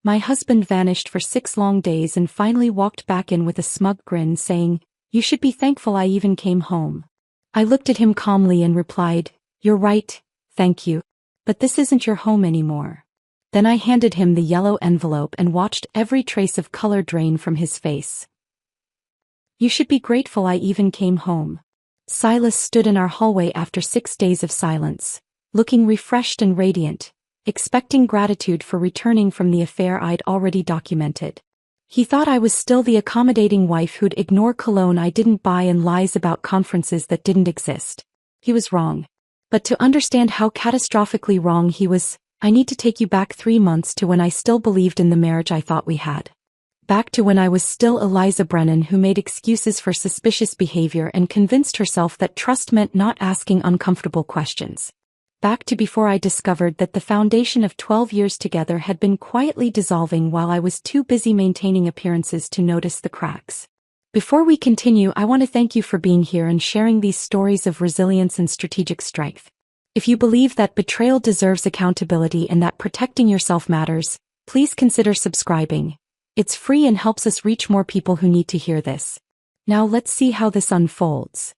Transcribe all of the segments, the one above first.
My husband vanished for 6 long days and finally walked back in with a smug grin saying, "You should be thankful I even came home." I looked at him calmly and replied, "You're right, thank you. But this isn't your home anymore." Then I handed him the yellow envelope and watched every trace of color drain from his face. "You should be grateful I even came home." Silas stood in our hallway after 6 days of silence, looking refreshed and radiant, expecting gratitude for returning from the affair I'd already documented. He thought I was still the accommodating wife who'd ignore cologne I didn't buy and lies about conferences that didn't exist. He was wrong. But to understand how catastrophically wrong he was, I need to take you back 3 months to when I still believed in the marriage I thought we had. Back to when I was still Eliza Brennan who made excuses for suspicious behavior and convinced herself that trust meant not asking uncomfortable questions. Back to before I discovered that the foundation of 12 years together had been quietly dissolving while I was too busy maintaining appearances to notice the cracks. Before we continue, I want to thank you for being here and sharing these stories of resilience and strategic strength. If you believe that betrayal deserves accountability and that protecting yourself matters, please consider subscribing. It's free and helps us reach more people who need to hear this. Now let's see how this unfolds.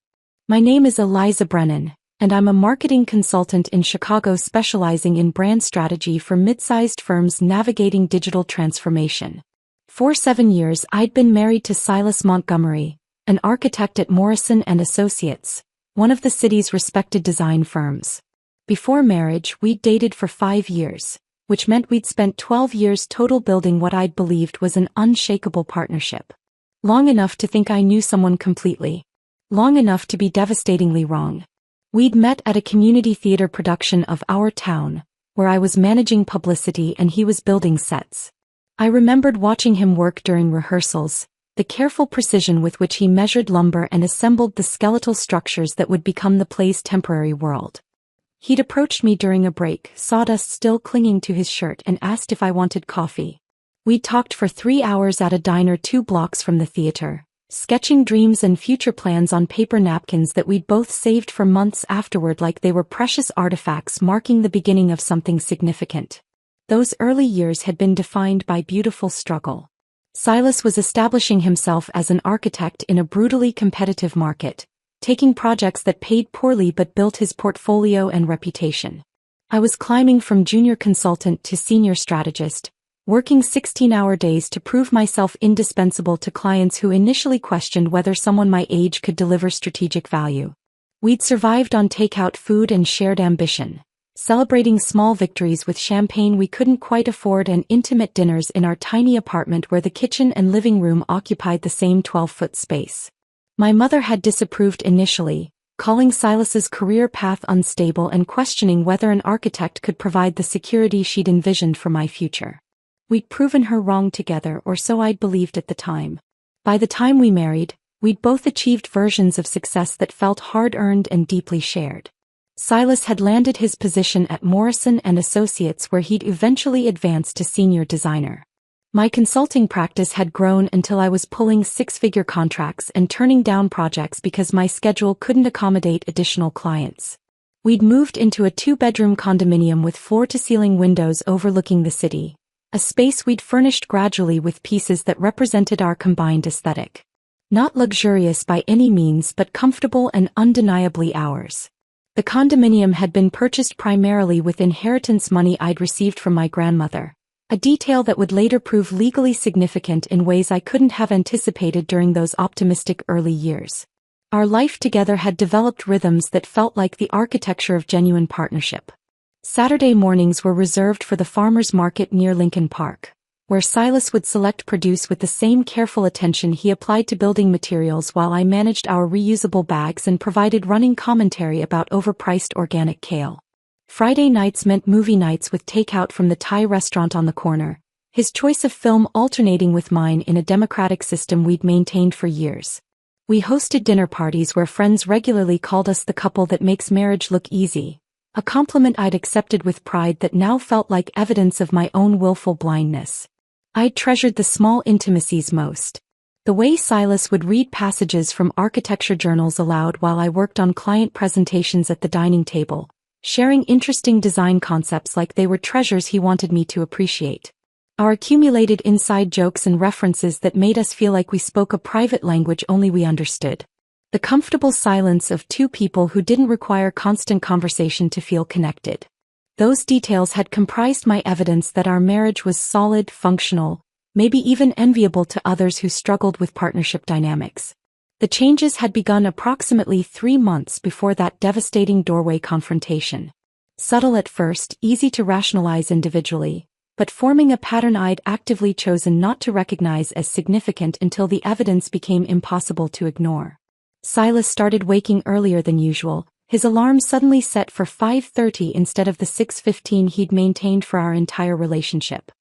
My name is Eliza Brennan, and I'm a marketing consultant in Chicago specializing in brand strategy for mid-sized firms navigating digital transformation. For 7 years I'd been married to Silas Montgomery, an architect at Morrison & Associates, one of the city's respected design firms. Before marriage, we'd dated for 5 years, which meant we'd spent 12 years total building what I'd believed was an unshakable partnership. Long enough to think I knew someone completely. Long enough to be devastatingly wrong. We'd met at a community theater production of Our Town, where I was managing publicity and he was building sets. I remembered watching him work during rehearsals, the careful precision with which he measured lumber and assembled the skeletal structures that would become the play's temporary world. He'd approached me during a break, sawdust still clinging to his shirt, and asked if I wanted coffee. We'd talked for 3 hours at a diner 2 blocks from the theater, sketching dreams and future plans on paper napkins that we'd both saved for months afterward like they were precious artifacts marking the beginning of something significant. Those early years had been defined by beautiful struggle. Silas was establishing himself as an architect in a brutally competitive market, taking projects that paid poorly but built his portfolio and reputation. I was climbing from junior consultant to senior strategist, working 16-hour days to prove myself indispensable to clients who initially questioned whether someone my age could deliver strategic value. We'd survived on takeout food and shared ambition, celebrating small victories with champagne we couldn't quite afford and intimate dinners in our tiny apartment where the kitchen and living room occupied the same 12-foot space. My mother had disapproved initially, calling Silas's career path unstable and questioning whether an architect could provide the security she'd envisioned for my future. We'd proven her wrong together, or so I'd believed at the time. By the time we married, we'd both achieved versions of success that felt hard-earned and deeply shared. Silas had landed his position at Morrison & Associates where he'd eventually advanced to senior designer. My consulting practice had grown until I was pulling 6-figure contracts and turning down projects because my schedule couldn't accommodate additional clients. We'd moved into a 2-bedroom condominium with floor-to-ceiling windows overlooking the city, a space we'd furnished gradually with pieces that represented our combined aesthetic. Not luxurious by any means, but comfortable and undeniably ours. The condominium had been purchased primarily with inheritance money I'd received from my grandmother, a detail that would later prove legally significant in ways I couldn't have anticipated during those optimistic early years. Our life together had developed rhythms that felt like the architecture of genuine partnership. Saturday mornings were reserved for the farmers market near Lincoln Park, where Silas would select produce with the same careful attention he applied to building materials while I managed our reusable bags and provided running commentary about overpriced organic kale. Friday nights meant movie nights with takeout from the Thai restaurant on the corner, his choice of film alternating with mine in a democratic system we'd maintained for years. We hosted dinner parties where friends regularly called us the couple that makes marriage look easy, a compliment I'd accepted with pride that now felt like evidence of my own willful blindness. I'd treasured the small intimacies most. The way Silas would read passages from architecture journals aloud while I worked on client presentations at the dining table, sharing interesting design concepts like they were treasures he wanted me to appreciate. Our accumulated inside jokes and references that made us feel like we spoke a private language only we understood. The comfortable silence of two people who didn't require constant conversation to feel connected. Those details had comprised my evidence that our marriage was solid, functional, maybe even enviable to others who struggled with partnership dynamics. The changes had begun approximately 3 months before that devastating doorway confrontation. Subtle at first, easy to rationalize individually, but forming a pattern I'd actively chosen not to recognize as significant until the evidence became impossible to ignore. Silas started waking earlier than usual, his alarm suddenly set for 5:30 instead of the 6:15 he'd maintained for our entire relationship.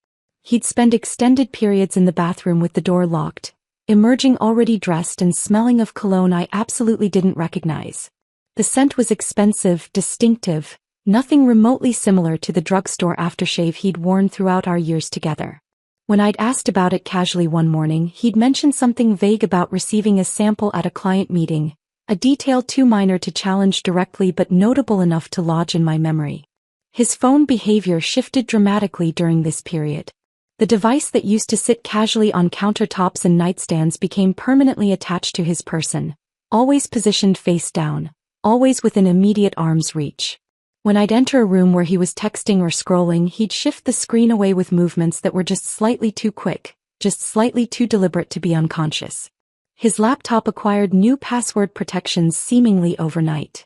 He'd spend extended periods in the bathroom with the door locked, emerging already dressed and smelling of cologne I absolutely didn't recognize. The scent was expensive, distinctive, nothing remotely similar to the drugstore aftershave he'd worn throughout our years together. When I'd asked about it casually one morning, he'd mentioned something vague about receiving a sample at a client meeting, a detail too minor to challenge directly but notable enough to lodge in my memory. His phone behavior shifted dramatically during this period. The device that used to sit casually on countertops and nightstands became permanently attached to his person, always positioned face down, always within immediate arm's reach. When I'd enter a room where he was texting or scrolling, he'd shift the screen away with movements that were just slightly too quick, just slightly too deliberate to be unconscious. His laptop acquired new password protections seemingly overnight.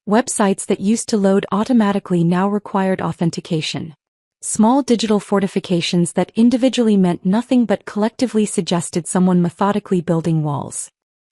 Websites that used to load automatically now required authentication. Small digital fortifications that individually meant nothing but collectively suggested someone methodically building walls.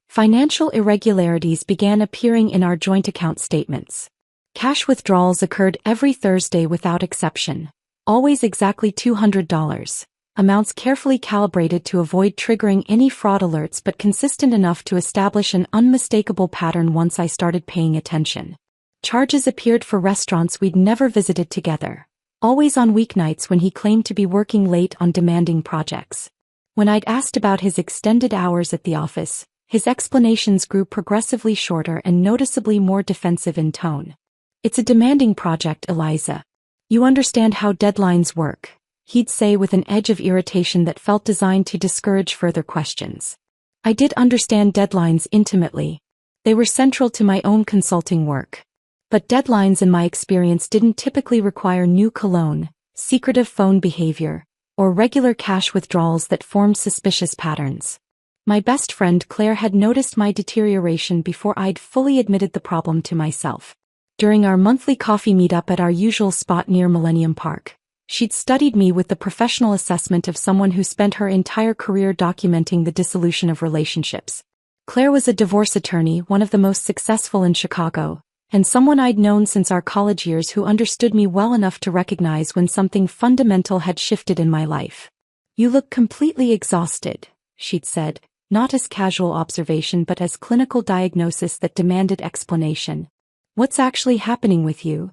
Financial irregularities began appearing in our joint account statements. Cash withdrawals occurred every Thursday without exception, always exactly $200, amounts carefully calibrated to avoid triggering any fraud alerts but consistent enough to establish an unmistakable pattern once I started paying attention. Charges appeared for restaurants we'd never visited together, always on weeknights when he claimed to be working late on demanding projects. When I'd asked about his extended hours at the office, his explanations grew progressively shorter and noticeably more defensive in tone. "It's a demanding project, Eliza. You understand how deadlines work," he'd say with an edge of irritation that felt designed to discourage further questions. I did understand deadlines intimately. They were central to my own consulting work. But deadlines in my experience didn't typically require new cologne, secretive phone behavior, or regular cash withdrawals that formed suspicious patterns. My best friend Claire had noticed my deterioration before I'd fully admitted the problem to myself. During our monthly coffee meetup at our usual spot near Millennium Park, she'd studied me with the professional assessment of someone who spent her entire career documenting the dissolution of relationships. Claire was a divorce attorney, one of the most successful in Chicago, and someone I'd known since our college years who understood me well enough to recognize when something fundamental had shifted in my life. "You look completely exhausted," she'd said, not as casual observation but as clinical diagnosis that demanded explanation. "What's actually happening with you?"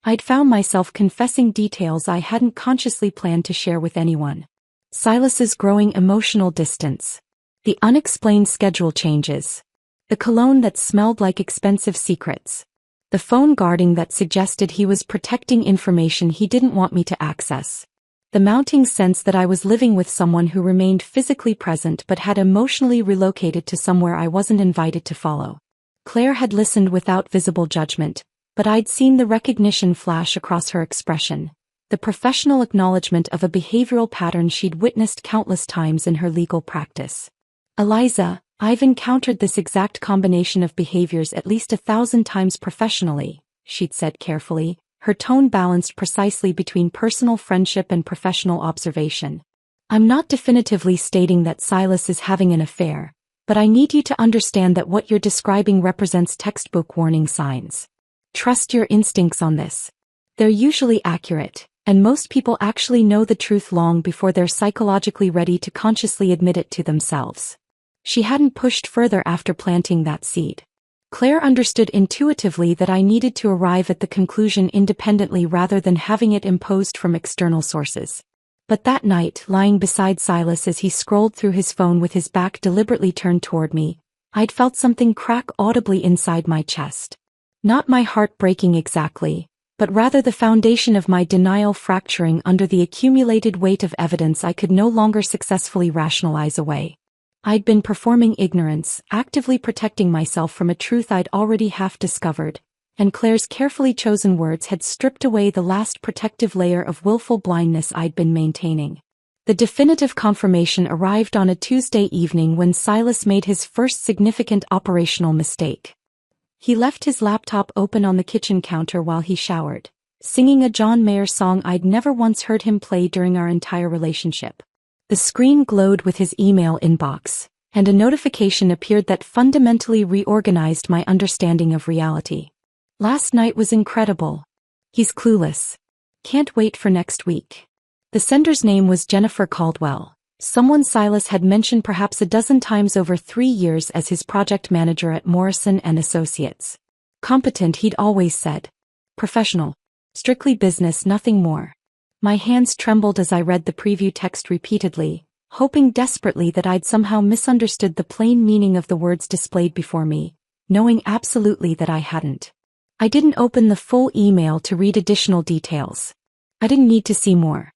I'd found myself confessing details I hadn't consciously planned to share with anyone. Silas's growing emotional distance. The unexplained schedule changes. The cologne that smelled like expensive secrets. The phone guarding that suggested he was protecting information he didn't want me to access. The mounting sense that I was living with someone who remained physically present but had emotionally relocated to somewhere I wasn't invited to follow. Claire had listened without visible judgment, but I'd seen the recognition flash across her expression, the professional acknowledgement of a behavioral pattern she'd witnessed countless times in her legal practice. "Eliza, I've encountered this exact combination of behaviors at least 1,000 times professionally," she'd said carefully, her tone balanced precisely between personal friendship and professional observation. "I'm not definitively stating that Silas is having an affair, but I need you to understand that what you're describing represents textbook warning signs. Trust your instincts on this. They're usually accurate, and most people actually know the truth long before they're psychologically ready to consciously admit it to themselves." She hadn't pushed further after planting that seed. Claire understood intuitively that I needed to arrive at the conclusion independently rather than having it imposed from external sources. But that night, lying beside Silas as he scrolled through his phone with his back deliberately turned toward me, I'd felt something crack audibly inside my chest. Not my heart breaking exactly, but rather the foundation of my denial fracturing under the accumulated weight of evidence I could no longer successfully rationalize away. I'd been performing ignorance, actively protecting myself from a truth I'd already half discovered, and Claire's carefully chosen words had stripped away the last protective layer of willful blindness I'd been maintaining. The definitive confirmation arrived on a Tuesday evening when Silas made his first significant operational mistake. He left his laptop open on the kitchen counter while he showered, singing a John Mayer song I'd never once heard him play during our entire relationship. The screen glowed with his email inbox, and a notification appeared that fundamentally reorganized my understanding of reality. Last night was incredible. He's clueless. Can't wait for next week. The sender's name was Jennifer Caldwell, someone Silas had mentioned perhaps a dozen times over 3 years as his project manager at Morrison & Associates. Competent, he'd always said. Professional. Strictly business, nothing more. My hands trembled as I read the preview text repeatedly, hoping desperately that I'd somehow misunderstood the plain meaning of the words displayed before me, knowing absolutely that I hadn't. I didn't open the full email to read additional details. I didn't need to see more.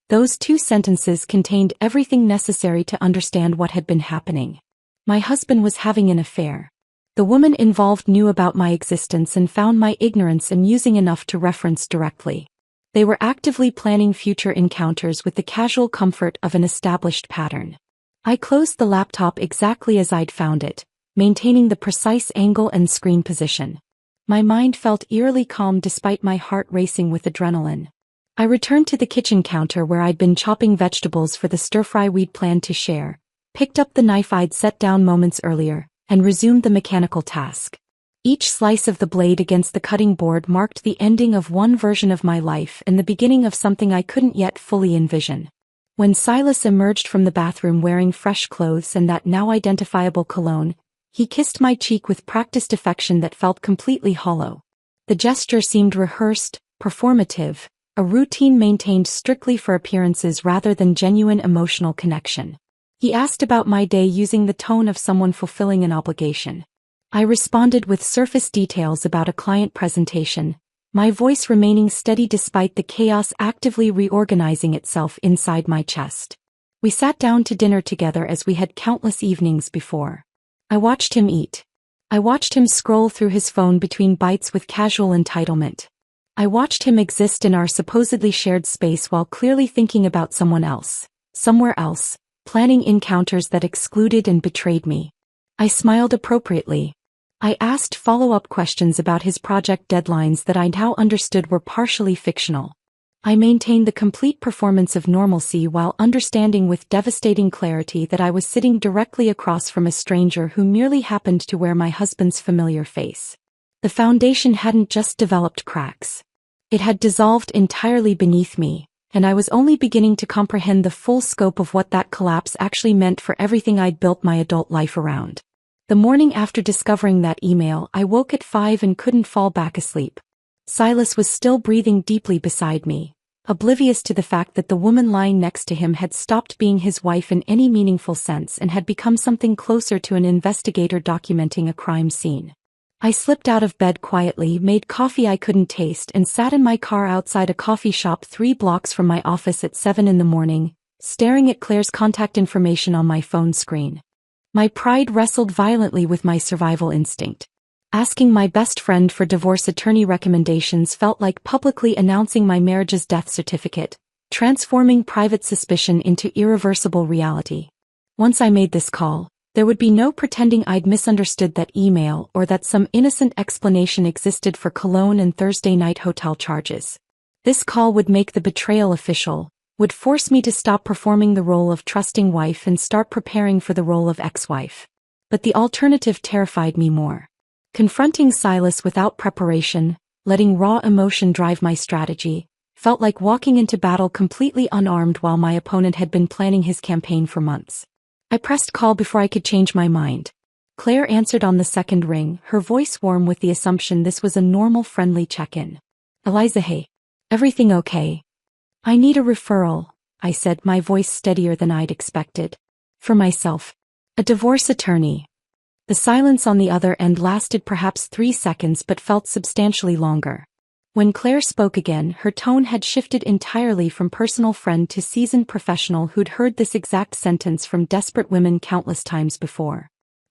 Those 2 sentences contained everything necessary to understand what had been happening. My husband was having an affair. The woman involved knew about my existence and found my ignorance amusing enough to reference directly. They were actively planning future encounters with the casual comfort of an established pattern. I closed the laptop exactly as I'd found it, maintaining the precise angle and screen position. My mind felt eerily calm despite my heart racing with adrenaline. I returned to the kitchen counter where I'd been chopping vegetables for the stir-fry we'd planned to share, picked up the knife I'd set down moments earlier, and resumed the mechanical task. Each slice of the blade against the cutting board marked the ending of one version of my life and the beginning of something I couldn't yet fully envision. When Silas emerged from the bathroom wearing fresh clothes and that now identifiable cologne, he kissed my cheek with practiced affection that felt completely hollow. The gesture seemed rehearsed, performative, a routine maintained strictly for appearances rather than genuine emotional connection. He asked about my day using the tone of someone fulfilling an obligation. I responded with surface details about a client presentation, my voice remaining steady despite the chaos actively reorganizing itself inside my chest. We sat down to dinner together as we had countless evenings before. I watched him eat. I watched him scroll through his phone between bites with casual entitlement. I watched him exist in our supposedly shared space while clearly thinking about someone else, somewhere else, planning encounters that excluded and betrayed me. I smiled appropriately. I asked follow-up questions about his project deadlines that I now understood were partially fictional. I maintained the complete performance of normalcy while understanding with devastating clarity that I was sitting directly across from a stranger who merely happened to wear my husband's familiar face. The foundation hadn't just developed cracks. It had dissolved entirely beneath me, and I was only beginning to comprehend the full scope of what that collapse actually meant for everything I'd built my adult life around. The morning after discovering that email, I woke at 5 and couldn't fall back asleep. Silas was still breathing deeply beside me, oblivious to the fact that the woman lying next to him had stopped being his wife in any meaningful sense and had become something closer to an investigator documenting a crime scene. I slipped out of bed quietly, made coffee I couldn't taste, and sat in my car outside a coffee shop 3 blocks from my office at 7 in the morning, staring at Claire's contact information on my phone screen. My pride wrestled violently with my survival instinct. Asking my best friend for divorce attorney recommendations felt like publicly announcing my marriage's death certificate, transforming private suspicion into irreversible reality. Once I made this call, there would be no pretending I'd misunderstood that email or that some innocent explanation existed for cologne and Thursday night hotel charges. This call would make the betrayal official, would force me to stop performing the role of trusting wife and start preparing for the role of ex-wife. But the alternative terrified me more. Confronting Silas without preparation, letting raw emotion drive my strategy, felt like walking into battle completely unarmed while my opponent had been planning his campaign for months. I pressed call before I could change my mind. Claire answered on the second ring, her voice warm with the assumption this was a normal friendly check-in. Eliza, hey. Everything okay? I need a referral, I said, my voice steadier than I'd expected. For myself. A divorce attorney. The silence on the other end lasted perhaps 3 seconds but felt substantially longer. When Claire spoke again, her tone had shifted entirely from personal friend to seasoned professional who'd heard this exact sentence from desperate women countless times before.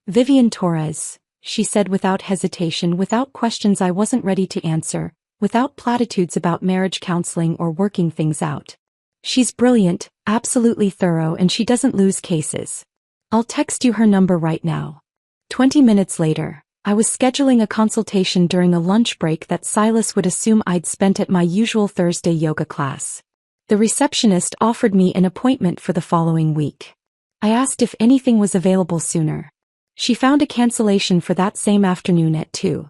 Vivian Torres, she said without hesitation, without questions I wasn't ready to answer, without platitudes about marriage counseling or working things out. She's brilliant, absolutely thorough, and she doesn't lose cases. I'll text you her number right now. 20 minutes later, I was scheduling a consultation during a lunch break that Silas would assume I'd spent at my usual Thursday yoga class. The receptionist offered me an appointment for the following week. I asked if anything was available sooner. She found a cancellation for that same afternoon at 2.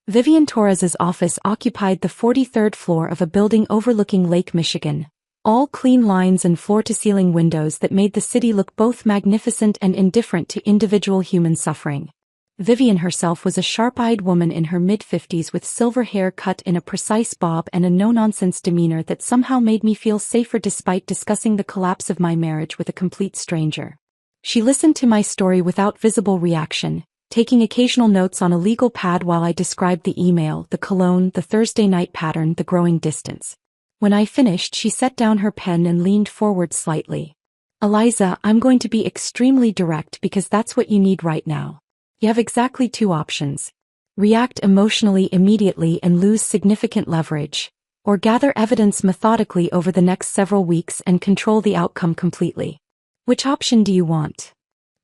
Vivian Torres's office occupied the 43rd floor of a building overlooking Lake Michigan, all clean lines and floor-to-ceiling windows that made the city look both magnificent and indifferent to individual human suffering. Vivian herself was a sharp-eyed woman in her mid-50s with silver hair cut in a precise bob and a no-nonsense demeanor that somehow made me feel safer despite discussing the collapse of my marriage with a complete stranger. She listened to my story without visible reaction, taking occasional notes on a legal pad while I described the email, the cologne, the Thursday night pattern, the growing distance. When I finished, she set down her pen and leaned forward slightly. "Eliza, I'm going to be extremely direct because that's what you need right now. You have exactly 2 options. React emotionally immediately and lose significant leverage, or gather evidence methodically over the next several weeks and control the outcome completely. Which option do you want?"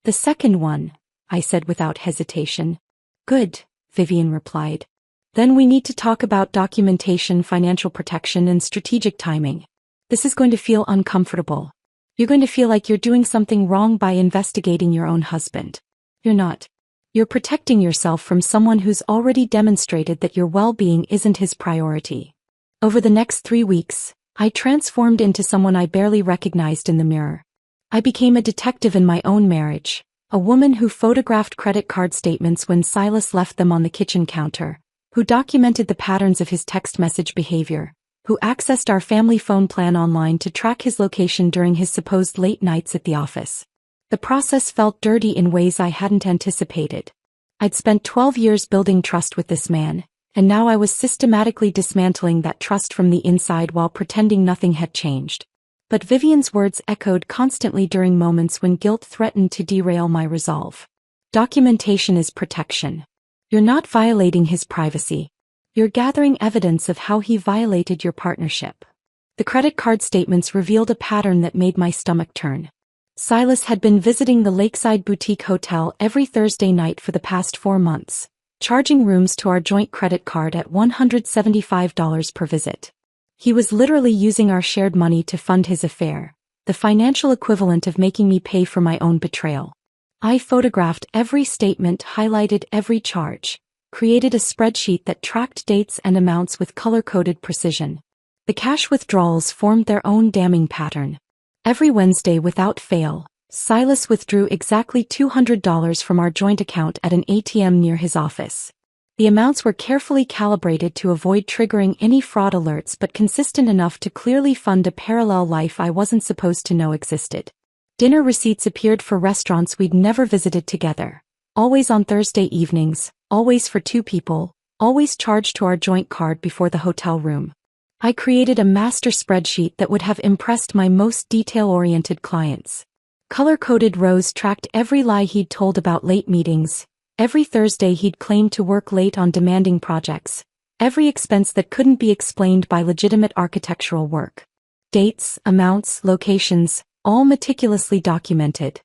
"The second one," I said without hesitation. "Good," Vivian replied. "Then we need to talk about documentation, financial protection, and strategic timing. This is going to feel uncomfortable. You're going to feel like you're doing something wrong by investigating your own husband. You're not. You're protecting yourself from someone who's already demonstrated that your well-being isn't his priority." Over the next 3 weeks, I transformed into someone I barely recognized in the mirror. I became a detective in my own marriage, a woman who photographed credit card statements when Silas left them on the kitchen counter, who documented the patterns of his text message behavior, who accessed our family phone plan online to track his location during his supposed late nights at the office. The process felt dirty in ways I hadn't anticipated. I'd spent 12 years building trust with this man, and now I was systematically dismantling that trust from the inside while pretending nothing had changed. But Vivian's words echoed constantly during moments when guilt threatened to derail my resolve. Documentation is protection. You're not violating his privacy. You're gathering evidence of how he violated your partnership. The credit card statements revealed a pattern that made my stomach turn. Silas had been visiting the Lakeside Boutique Hotel every Thursday night for the past 4 months, charging rooms to our joint credit card at $175 per visit. He was literally using our shared money to fund his affair, the financial equivalent of making me pay for my own betrayal. I photographed every statement, highlighted every charge, created a spreadsheet that tracked dates and amounts with color-coded precision. The cash withdrawals formed their own damning pattern. Every Wednesday without fail, Silas withdrew exactly $200 from our joint account at an ATM near his office. The amounts were carefully calibrated to avoid triggering any fraud alerts but consistent enough to clearly fund a parallel life I wasn't supposed to know existed. Dinner receipts appeared for restaurants we'd never visited together, always on Thursday evenings, always for 2 people, always charged to our joint card before the hotel room. I created a master spreadsheet that would have impressed my most detail-oriented clients. Color-coded rows tracked every lie he'd told about late meetings, every Thursday he'd claimed to work late on demanding projects, every expense that couldn't be explained by legitimate architectural work. Dates, amounts, locations, all meticulously documented.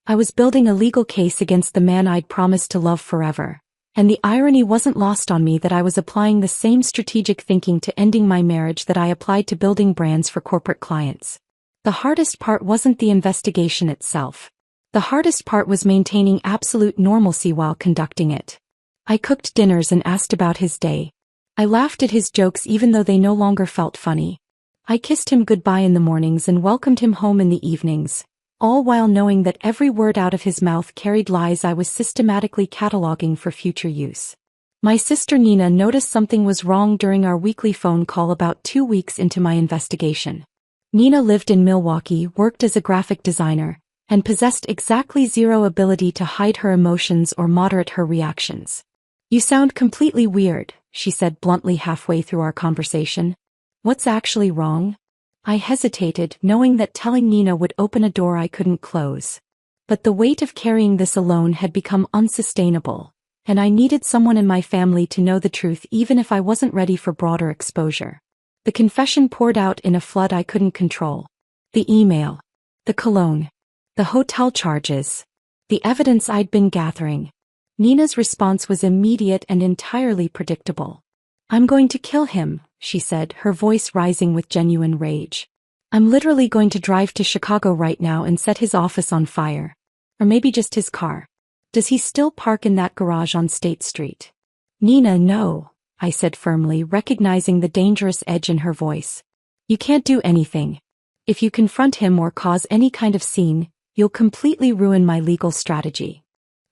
I was building a legal case against the man I'd promised to love forever. And the irony wasn't lost on me that I was applying the same strategic thinking to ending my marriage that I applied to building brands for corporate clients. The hardest part wasn't the investigation itself. The hardest part was maintaining absolute normalcy while conducting it. I cooked dinners and asked about his day. I laughed at his jokes even though they no longer felt funny. I kissed him goodbye in the mornings and welcomed him home in the evenings, all while knowing that every word out of his mouth carried lies I was systematically cataloging for future use. My sister Nina noticed something was wrong during our weekly phone call about 2 weeks into my investigation. Nina lived in Milwaukee, worked as a graphic designer, and possessed exactly zero ability to hide her emotions or moderate her reactions. "You sound completely weird," she said bluntly halfway through our conversation. What's actually wrong? I hesitated, knowing that telling Nina would open a door I couldn't close. But the weight of carrying this alone had become unsustainable, and I needed someone in my family to know the truth even if I wasn't ready for broader exposure. The confession poured out in a flood I couldn't control. The email. The cologne. The hotel charges. The evidence I'd been gathering. Nina's response was immediate and entirely predictable. I'm going to kill him, she said, her voice rising with genuine rage. I'm literally going to drive to Chicago right now and set his office on fire. Or maybe just his car. Does he still park in that garage on State Street? Nina, no, I said firmly, recognizing the dangerous edge in her voice. You can't do anything. If you confront him or cause any kind of scene, you'll completely ruin my legal strategy.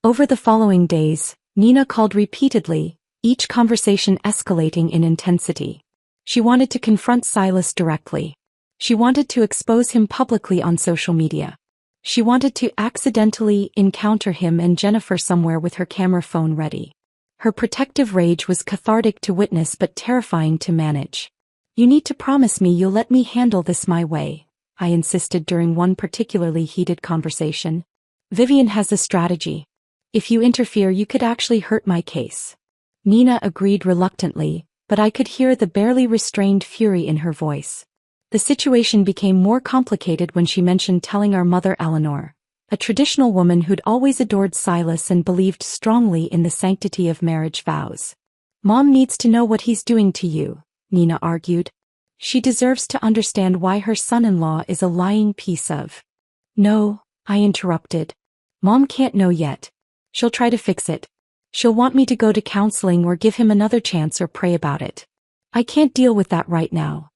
Over the following days, Nina called repeatedly, each conversation escalating in intensity. She wanted to confront Silas directly. She wanted to expose him publicly on social media. She wanted to accidentally encounter him and Jennifer somewhere with her camera phone ready. Her protective rage was cathartic to witness but terrifying to manage. You need to promise me you'll let me handle this my way, I insisted during one particularly heated conversation. Vivian has a strategy. If you interfere, you could actually hurt my case. Nina agreed reluctantly, but I could hear the barely restrained fury in her voice. The situation became more complicated when she mentioned telling our mother Eleanor, a traditional woman who'd always adored Silas and believed strongly in the sanctity of marriage vows. Mom needs to know what he's doing to you, Nina argued. She deserves to understand why her son-in-law is a lying piece of. No, I interrupted. Mom can't know yet. She'll try to fix it. She'll want me to go to counseling or give him another chance or pray about it. I can't deal with that right now.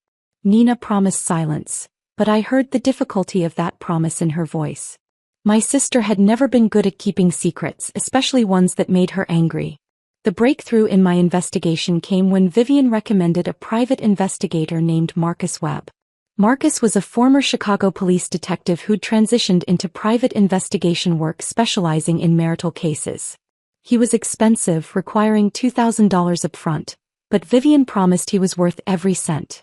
Nina promised silence, but I heard the difficulty of that promise in her voice. My sister had never been good at keeping secrets, especially ones that made her angry. The breakthrough in my investigation came when Vivian recommended a private investigator named Marcus Webb. Marcus was a former Chicago police detective who'd transitioned into private investigation work specializing in marital cases. He was expensive, requiring $2,000 upfront, but Vivian promised he was worth every cent.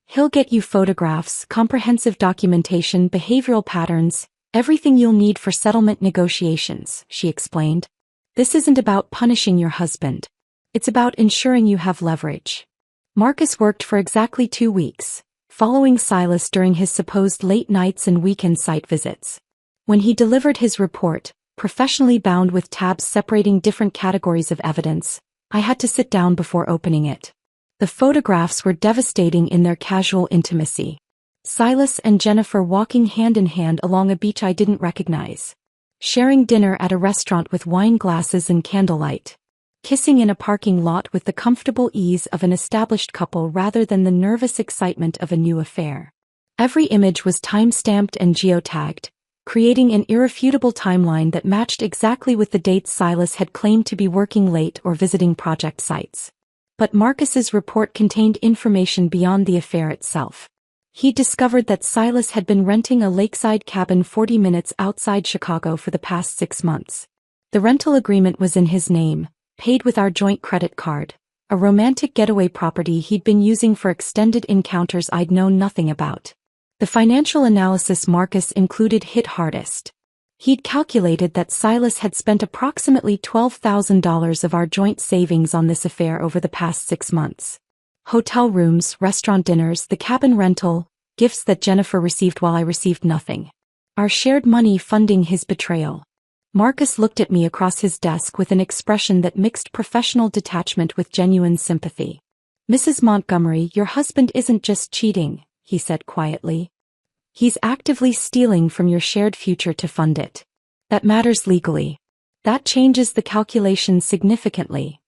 He'll get you photographs, comprehensive documentation, behavioral patterns, everything you'll need for settlement negotiations, she explained. This isn't about punishing your husband. It's about ensuring you have leverage. Marcus worked for exactly 2 weeks, following Silas during his supposed late nights and weekend site visits. When he delivered his report, professionally bound with tabs separating different categories of evidence, I had to sit down before opening it. The photographs were devastating in their casual intimacy. Silas and Jennifer walking hand in hand along a beach I didn't recognize. Sharing dinner at a restaurant with wine glasses and candlelight. Kissing in a parking lot with the comfortable ease of an established couple rather than the nervous excitement of a new affair. Every image was time-stamped and geotagged, creating an irrefutable timeline that matched exactly with the dates Silas had claimed to be working late or visiting project sites. But Marcus's report contained information beyond the affair itself. He discovered that Silas had been renting a lakeside cabin 40 minutes outside Chicago for the past 6 months. The rental agreement was in his name, paid with our joint credit card, a romantic getaway property he'd been using for extended encounters I'd known nothing about. The financial analysis Marcus included hit hardest. He'd calculated that Silas had spent approximately $12,000 of our joint savings on this affair over the past 6 months. Hotel rooms, restaurant dinners, the cabin rental, gifts that Jennifer received while I received nothing. Our shared money funding his betrayal. Marcus looked at me across his desk with an expression that mixed professional detachment with genuine sympathy. Mrs. Montgomery, your husband isn't just cheating, he said quietly. He's actively stealing from your shared future to fund it. That matters legally. That changes the calculation significantly.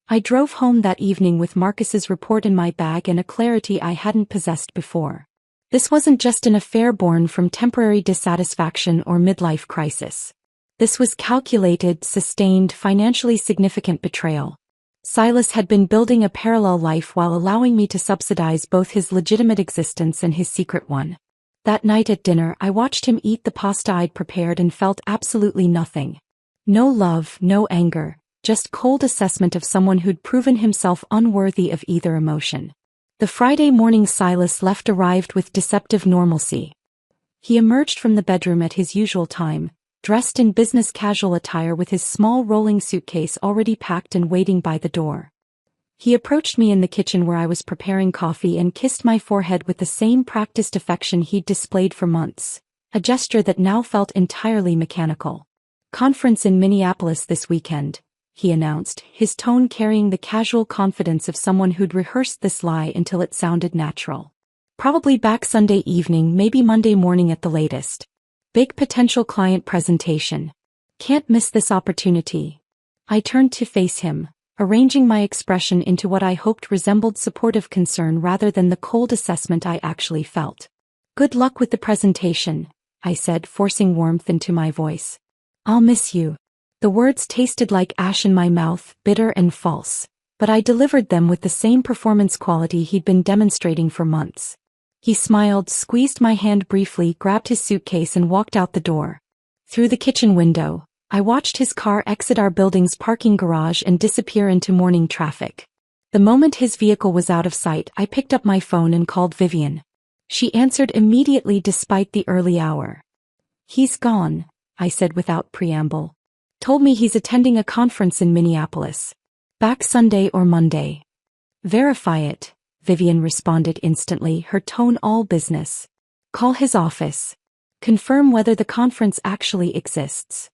I drove home that evening with Marcus's report in my bag and a clarity I hadn't possessed before. This wasn't just an affair born from temporary dissatisfaction or midlife crisis. This was calculated, sustained, financially significant betrayal. Silas had been building a parallel life while allowing me to subsidize both his legitimate existence and his secret one. That night at dinner, I watched him eat the pasta I'd prepared and felt absolutely nothing. No love, no anger, just cold assessment of someone who'd proven himself unworthy of either emotion. The Friday morning Silas left arrived with deceptive normalcy. He emerged from the bedroom at his usual time, dressed in business casual attire with his small rolling suitcase already packed and waiting by the door. He approached me in the kitchen where I was preparing coffee and kissed my forehead with the same practiced affection he'd displayed for months, a gesture that now felt entirely mechanical. "Conference in Minneapolis this weekend," he announced, his tone carrying the casual confidence of someone who'd rehearsed this lie until it sounded natural. "Probably back Sunday evening, maybe Monday morning at the latest. Big potential client presentation. Can't miss this opportunity." I turned to face him, arranging my expression into what I hoped resembled supportive concern rather than the cold assessment I actually felt. "Good luck with the presentation," I said, forcing warmth into my voice. "I'll miss you." The words tasted like ash in my mouth, bitter and false, but I delivered them with the same performance quality he'd been demonstrating for months. He smiled, squeezed my hand briefly, grabbed his suitcase and walked out the door. Through the kitchen window, I watched his car exit our building's parking garage and disappear into morning traffic. The moment his vehicle was out of sight, I picked up my phone and called Vivian. She answered immediately despite the early hour. "He's gone," I said without preamble. "Told me he's attending a conference in Minneapolis. Back Sunday or Monday." "Verify it," Vivian responded instantly, her tone all business. "Call his office. Confirm whether the conference actually exists."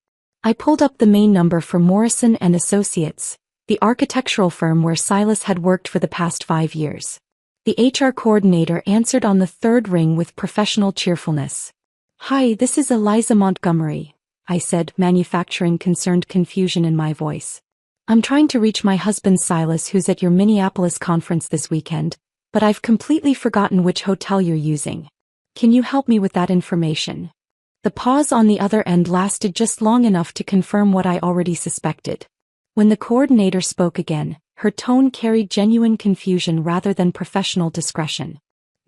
I pulled up the main number for Morrison and Associates, the architectural firm where Silas had worked for the past 5 years. The HR coordinator answered on the third ring with professional cheerfulness. "Hi, this is Eliza Montgomery," I said, manufacturing concerned confusion in my voice. "I'm trying to reach my husband Silas, who's at your Minneapolis conference this weekend, but I've completely forgotten which hotel you're using. Can you help me with that information?" The pause on the other end lasted just long enough to confirm what I already suspected. When the coordinator spoke again, her tone carried genuine confusion rather than professional discretion.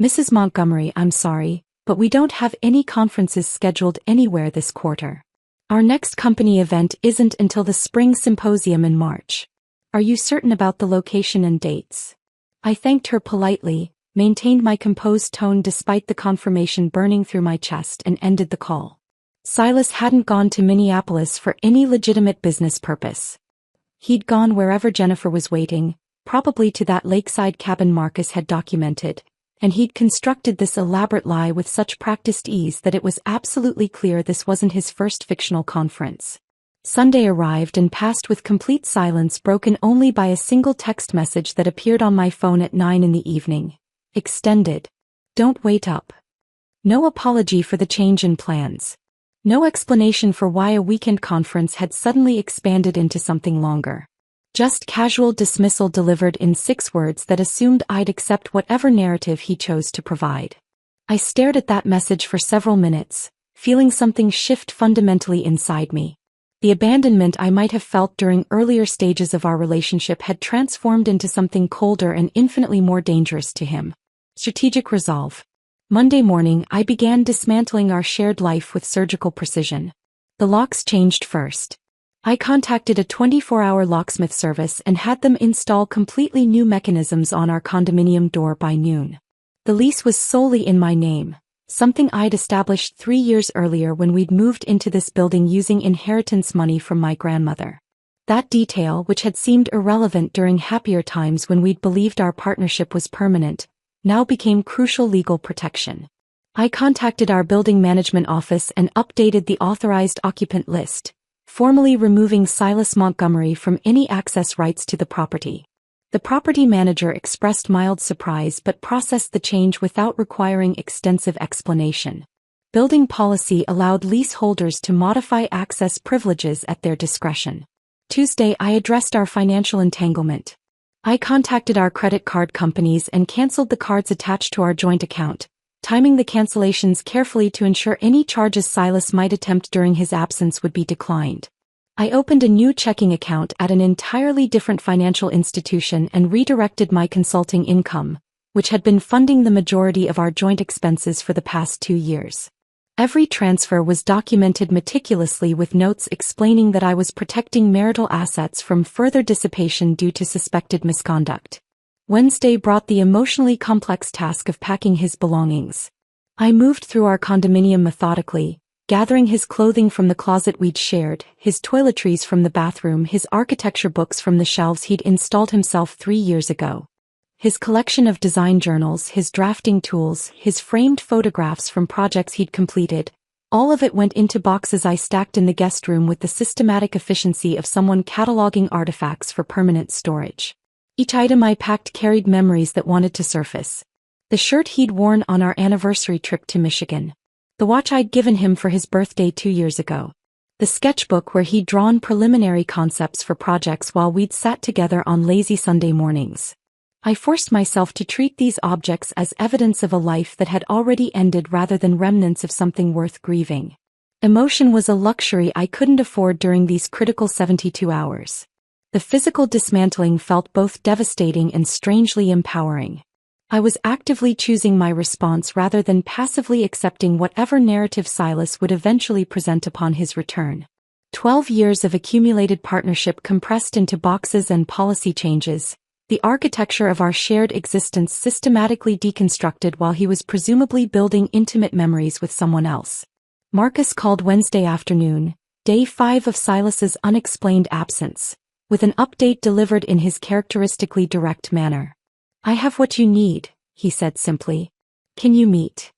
"Mrs. Montgomery, I'm sorry, but we don't have any conferences scheduled anywhere this quarter. Our next company event isn't until the spring symposium in March. Are you certain about the location and dates?" I thanked her politely, maintained my composed tone despite the confirmation burning through my chest, and ended the call. Silas hadn't gone to Minneapolis for any legitimate business purpose. He'd gone wherever Jennifer was waiting, probably to that lakeside cabin Marcus had documented, and he'd constructed this elaborate lie with such practiced ease that it was absolutely clear this wasn't his first fictional conference. Sunday arrived and passed with complete silence, broken only by a single text message that appeared on my phone at 9 in the evening. Extended. Don't wait up. No apology for the change in plans. No explanation for why a weekend conference had suddenly expanded into something longer. Just casual dismissal delivered in 6 words that assumed I'd accept whatever narrative he chose to provide. I stared at that message for several minutes, feeling something shift fundamentally inside me. The abandonment I might have felt during earlier stages of our relationship had transformed into something colder and infinitely more dangerous to him. Strategic resolve. Monday morning, I began dismantling our shared life with surgical precision. The locks changed first. I contacted a 24-hour locksmith service and had them install completely new mechanisms on our condominium door by noon. The lease was solely in my name, something I'd established 3 years earlier when we'd moved into this building using inheritance money from my grandmother. That detail, which had seemed irrelevant during happier times when we'd believed our partnership was permanent, now became crucial legal protection. I contacted our building management office and updated the authorized occupant list, formally removing Silas Montgomery from any access rights to the property. The property manager expressed mild surprise but processed the change without requiring extensive explanation. Building policy allowed leaseholders to modify access privileges at their discretion. Tuesday, I addressed our financial entanglement. I contacted our credit card companies and canceled the cards attached to our joint account, timing the cancellations carefully to ensure any charges Silas might attempt during his absence would be declined. I opened a new checking account at an entirely different financial institution and redirected my consulting income, which had been funding the majority of our joint expenses for the past 2 years. Every transfer was documented meticulously with notes explaining that I was protecting marital assets from further dissipation due to suspected misconduct. Wednesday brought the emotionally complex task of packing his belongings. I moved through our condominium methodically, gathering his clothing from the closet we'd shared, his toiletries from the bathroom, his architecture books from the shelves he'd installed himself 3 years ago. His collection of design journals, his drafting tools, his framed photographs from projects he'd completed, all of it went into boxes I stacked in the guest room with the systematic efficiency of someone cataloging artifacts for permanent storage. Each item I packed carried memories that wanted to surface. The shirt he'd worn on our anniversary trip to Michigan. The watch I'd given him for his birthday 2 years ago. The sketchbook where he'd drawn preliminary concepts for projects while we'd sat together on lazy Sunday mornings. I forced myself to treat these objects as evidence of a life that had already ended rather than remnants of something worth grieving. Emotion was a luxury I couldn't afford during these critical 72 hours. The physical dismantling felt both devastating and strangely empowering. I was actively choosing my response rather than passively accepting whatever narrative Silas would eventually present upon his return. 12 years of accumulated partnership compressed into boxes and policy changes, the architecture of our shared existence systematically deconstructed while he was presumably building intimate memories with someone else. Marcus called Wednesday afternoon, day 5 of Silas's unexplained absence, with an update delivered in his characteristically direct manner. "I have what you need," he said simply. "Can you meet?"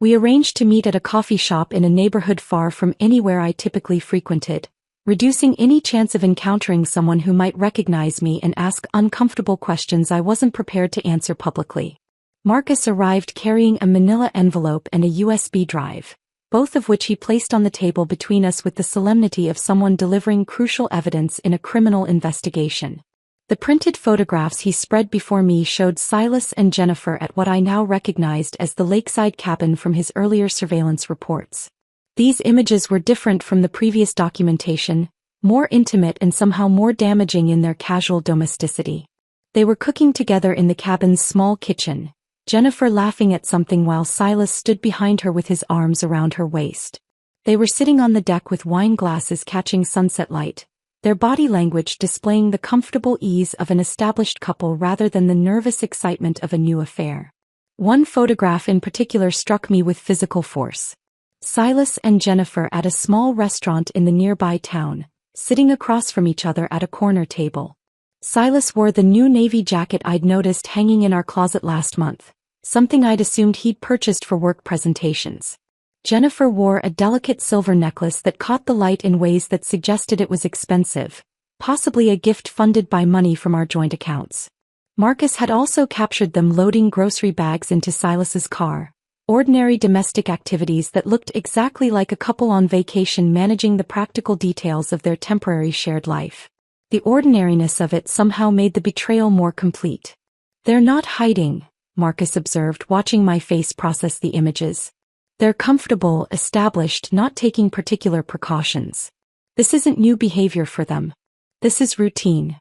We arranged to meet at a coffee shop in a neighborhood far from anywhere I typically frequented, reducing any chance of encountering someone who might recognize me and ask uncomfortable questions I wasn't prepared to answer publicly. Marcus arrived carrying a manila envelope and a USB drive, both of which he placed on the table between us with the solemnity of someone delivering crucial evidence in a criminal investigation. The printed photographs he spread before me showed Silas and Jennifer at what I now recognized as the lakeside cabin from his earlier surveillance reports. These images were different from the previous documentation, more intimate and somehow more damaging in their casual domesticity. They were cooking together in the cabin's small kitchen, Jennifer laughing at something while Silas stood behind her with his arms around her waist. They were sitting on the deck with wine glasses catching sunset light, their body language displaying the comfortable ease of an established couple rather than the nervous excitement of a new affair. One photograph in particular struck me with physical force. Silas and Jennifer at a small restaurant in the nearby town, sitting across from each other at a corner table. Silas wore the new navy jacket I'd noticed hanging in our closet last month, something I'd assumed he'd purchased for work presentations. Jennifer wore a delicate silver necklace that caught the light in ways that suggested it was expensive, possibly a gift funded by money from our joint accounts. Marcus had also captured them loading grocery bags into Silas's car, ordinary domestic activities that looked exactly like a couple on vacation managing the practical details of their temporary shared life. The ordinariness of it somehow made the betrayal more complete. "They're not hiding," Marcus observed, watching my face process the images. "They're comfortable, established, not taking particular precautions. This isn't new behavior for them. This is routine."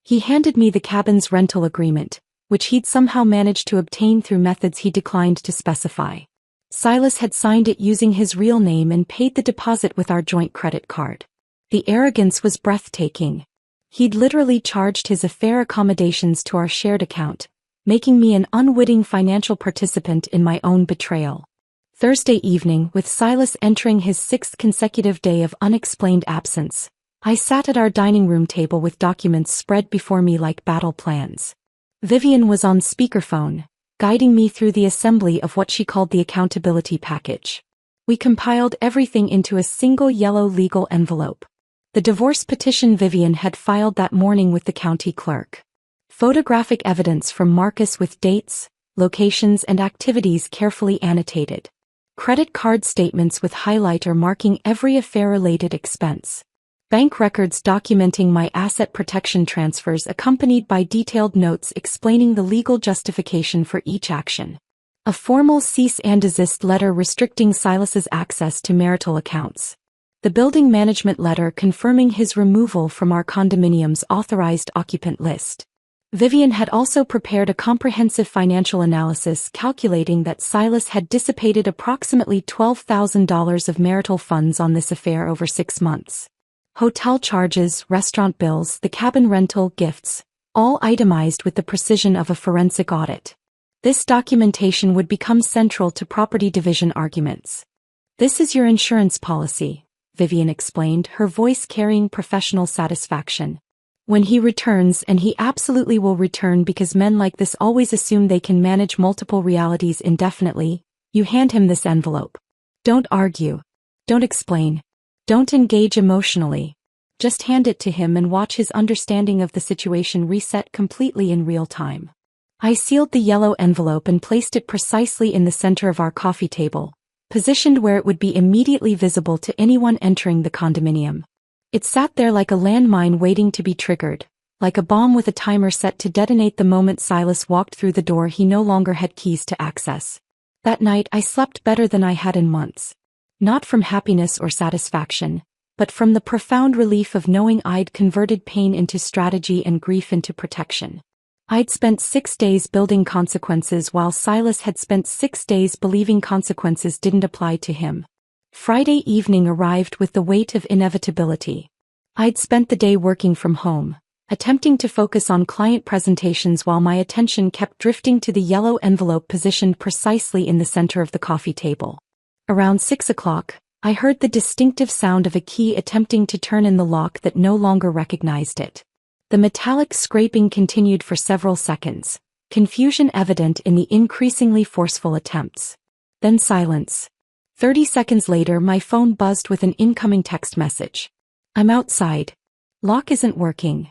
He handed me the cabin's rental agreement, which he'd somehow managed to obtain through methods he declined to specify. Silas had signed it using his real name and paid the deposit with our joint credit card. The arrogance was breathtaking. He'd literally charged his affair accommodations to our shared account, making me an unwitting financial participant in my own betrayal. Thursday evening, with Silas entering his 6th consecutive day of unexplained absence, I sat at our dining room table with documents spread before me like battle plans. Vivian was on speakerphone, guiding me through the assembly of what she called the accountability package. We compiled everything into a single yellow legal envelope. The divorce petition Vivian had filed that morning with the county clerk. Photographic evidence from Marcus with dates, locations and activities carefully annotated. Credit card statements with highlighter marking every affair-related expense. Bank records documenting my asset protection transfers accompanied by detailed notes explaining the legal justification for each action. A formal cease and desist letter restricting Silas's access to marital accounts. The building management letter confirming his removal from our condominium's authorized occupant list. Vivian had also prepared a comprehensive financial analysis calculating that Silas had dissipated approximately $12,000 of marital funds on this affair over 6 months. Hotel charges, restaurant bills, the cabin rental, gifts, all itemized with the precision of a forensic audit. This documentation would become central to property division arguments. "This is your insurance policy," Vivian explained, her voice carrying professional satisfaction. "When he returns, and he absolutely will return because men like this always assume they can manage multiple realities indefinitely, you hand him this envelope. Don't argue. Don't explain. Don't engage emotionally. Just hand it to him and watch his understanding of the situation reset completely in real time." I sealed the yellow envelope and placed it precisely in the center of our coffee table, positioned where it would be immediately visible to anyone entering the condominium. It sat there like a landmine waiting to be triggered, like a bomb with a timer set to detonate the moment Silas walked through the door he no longer had keys to access. That night I slept better than I had in months. Not from happiness or satisfaction, but from the profound relief of knowing I'd converted pain into strategy and grief into protection. I'd spent 6 days building consequences while Silas had spent 6 days believing consequences didn't apply to him. Friday evening arrived with the weight of inevitability. I'd spent the day working from home, attempting to focus on client presentations while my attention kept drifting to the yellow envelope positioned precisely in the center of the coffee table. Around 6 o'clock, I heard the distinctive sound of a key attempting to turn in the lock that no longer recognized it. The metallic scraping continued for several seconds, confusion evident in the increasingly forceful attempts. Then silence. 30 seconds later my phone buzzed with an incoming text message. "I'm outside. Lock isn't working."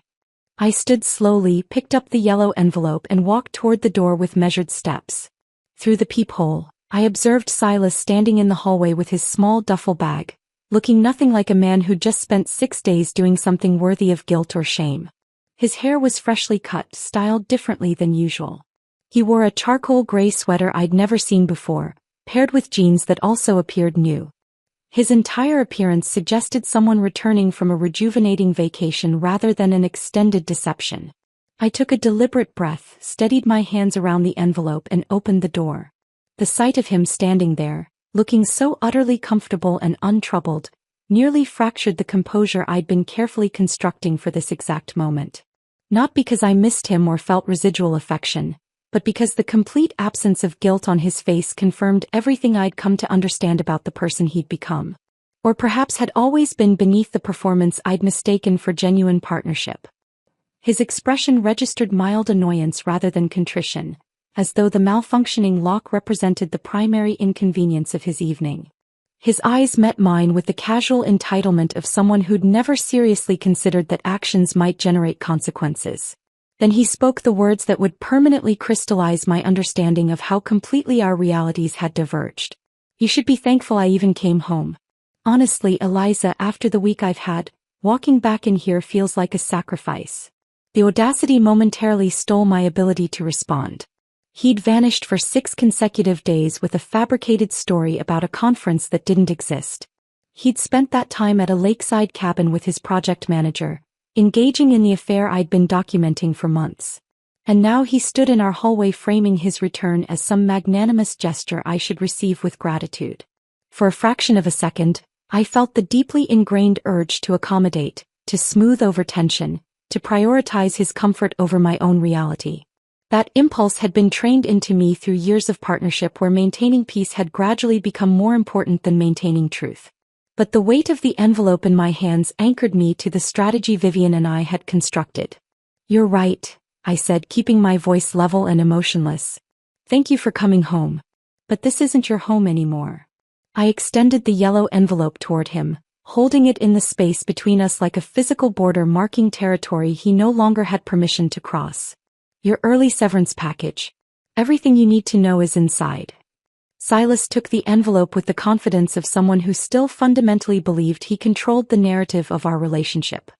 I stood slowly, picked up the yellow envelope and walked toward the door with measured steps. Through the peephole, I observed Silas standing in the hallway with his small duffel bag, looking nothing like a man who'd just spent 6 days doing something worthy of guilt or shame. His hair was freshly cut, styled differently than usual. He wore a charcoal gray sweater I'd never seen before, paired with jeans that also appeared new. His entire appearance suggested someone returning from a rejuvenating vacation rather than an extended deception. I took a deliberate breath, steadied my hands around the envelope and opened the door. The sight of him standing there, looking so utterly comfortable and untroubled, nearly fractured the composure I'd been carefully constructing for this exact moment. Not because I missed him or felt residual affection, but because the complete absence of guilt on his face confirmed everything I'd come to understand about the person he'd become. Or perhaps had always been beneath the performance I'd mistaken for genuine partnership. His expression registered mild annoyance rather than contrition, as though the malfunctioning lock represented the primary inconvenience of his evening. His eyes met mine with the casual entitlement of someone who'd never seriously considered that actions might generate consequences. Then he spoke the words that would permanently crystallize my understanding of how completely our realities had diverged. "You should be thankful I even came home. Honestly, Eliza, after the week I've had, walking back in here feels like a sacrifice." The audacity momentarily stole my ability to respond. He'd vanished for 6 consecutive days with a fabricated story about a conference that didn't exist. He'd spent that time at a lakeside cabin with his project manager, engaging in the affair I'd been documenting for months. And now he stood in our hallway framing his return as some magnanimous gesture I should receive with gratitude. For a fraction of a second, I felt the deeply ingrained urge to accommodate, to smooth over tension, to prioritize his comfort over my own reality. That impulse had been trained into me through years of partnership where maintaining peace had gradually become more important than maintaining truth. But the weight of the envelope in my hands anchored me to the strategy Vivian and I had constructed. "You're right," I said, keeping my voice level and emotionless. "Thank you for coming home. But this isn't your home anymore." I extended the yellow envelope toward him, holding it in the space between us like a physical border marking territory he no longer had permission to cross. "Your early severance package. Everything you need to know is inside." Silas took the envelope with the confidence of someone who still fundamentally believed he controlled the narrative of our relationship.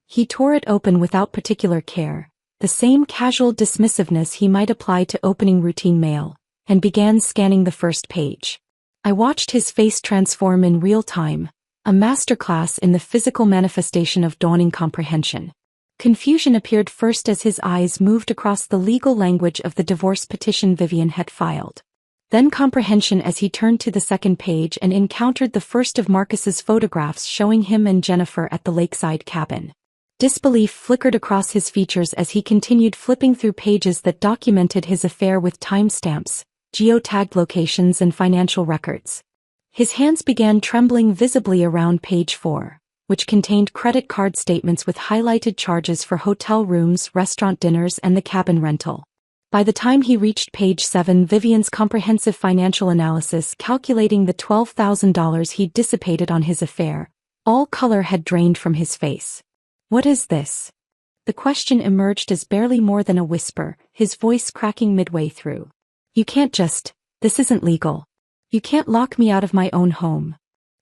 He tore it open without particular care, the same casual dismissiveness he might apply to opening routine mail, and began scanning the first page. I watched his face transform in real time, a masterclass in the physical manifestation of dawning comprehension. Confusion appeared first as his eyes moved across the legal language of the divorce petition Vivian had filed. Then comprehension as he turned to the second page and encountered the first of Marcus's photographs showing him and Jennifer at the lakeside cabin. Disbelief flickered across his features as he continued flipping through pages that documented his affair with timestamps, geotagged locations and financial records. His hands began trembling visibly around page 4, which contained credit card statements with highlighted charges for hotel rooms, restaurant dinners and the cabin rental. By the time he reached page 7, Vivian's comprehensive financial analysis calculating the $12,000 he'd dissipated on his affair, all color had drained from his face. "What is this?" The question emerged as barely more than a whisper, his voice cracking midway through. "You can't just, this isn't legal. You can't lock me out of my own home."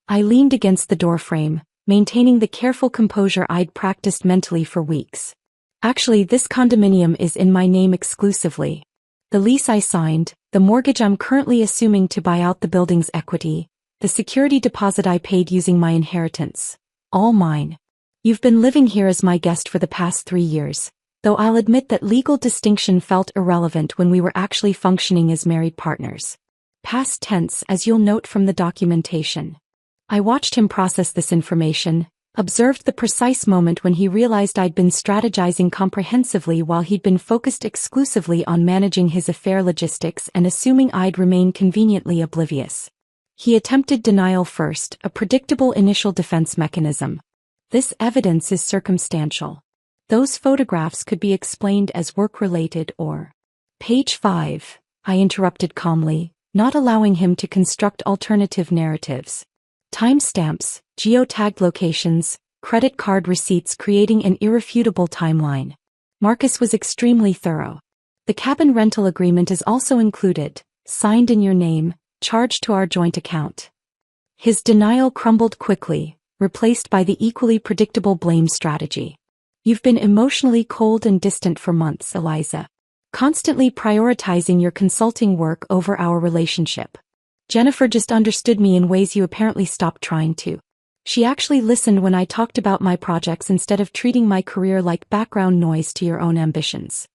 I leaned against the doorframe, maintaining the careful composure I'd practiced mentally for weeks. "Actually, this condominium is in my name exclusively. The lease I signed, the mortgage I'm currently assuming to buy out the building's equity, the security deposit I paid using my inheritance. All mine. You've been living here as my guest for the past 3 years, though I'll admit that legal distinction felt irrelevant when we were actually functioning as married partners. Past tense, as you'll note from the documentation." I watched him process this information, observed the precise moment when he realized I'd been strategizing comprehensively while he'd been focused exclusively on managing his affair logistics and assuming I'd remain conveniently oblivious. He attempted denial first, a predictable initial defense mechanism. "This evidence is circumstantial. Those photographs could be explained as work-related or—" "Page 5, I interrupted calmly, not allowing him to construct alternative narratives. "Timestamps, geotagged locations, credit card receipts creating an irrefutable timeline." Marcus was extremely thorough. "The cabin rental agreement is also included, signed in your name, charged to our joint account." His denial crumbled quickly, replaced by the equally predictable blame strategy. "You've been emotionally cold and distant for months, Eliza. Constantly prioritizing your consulting work over our relationship. Jennifer just understood me in ways you apparently stopped trying to. She actually listened when I talked about my projects instead of treating my career like background noise to your own ambitions."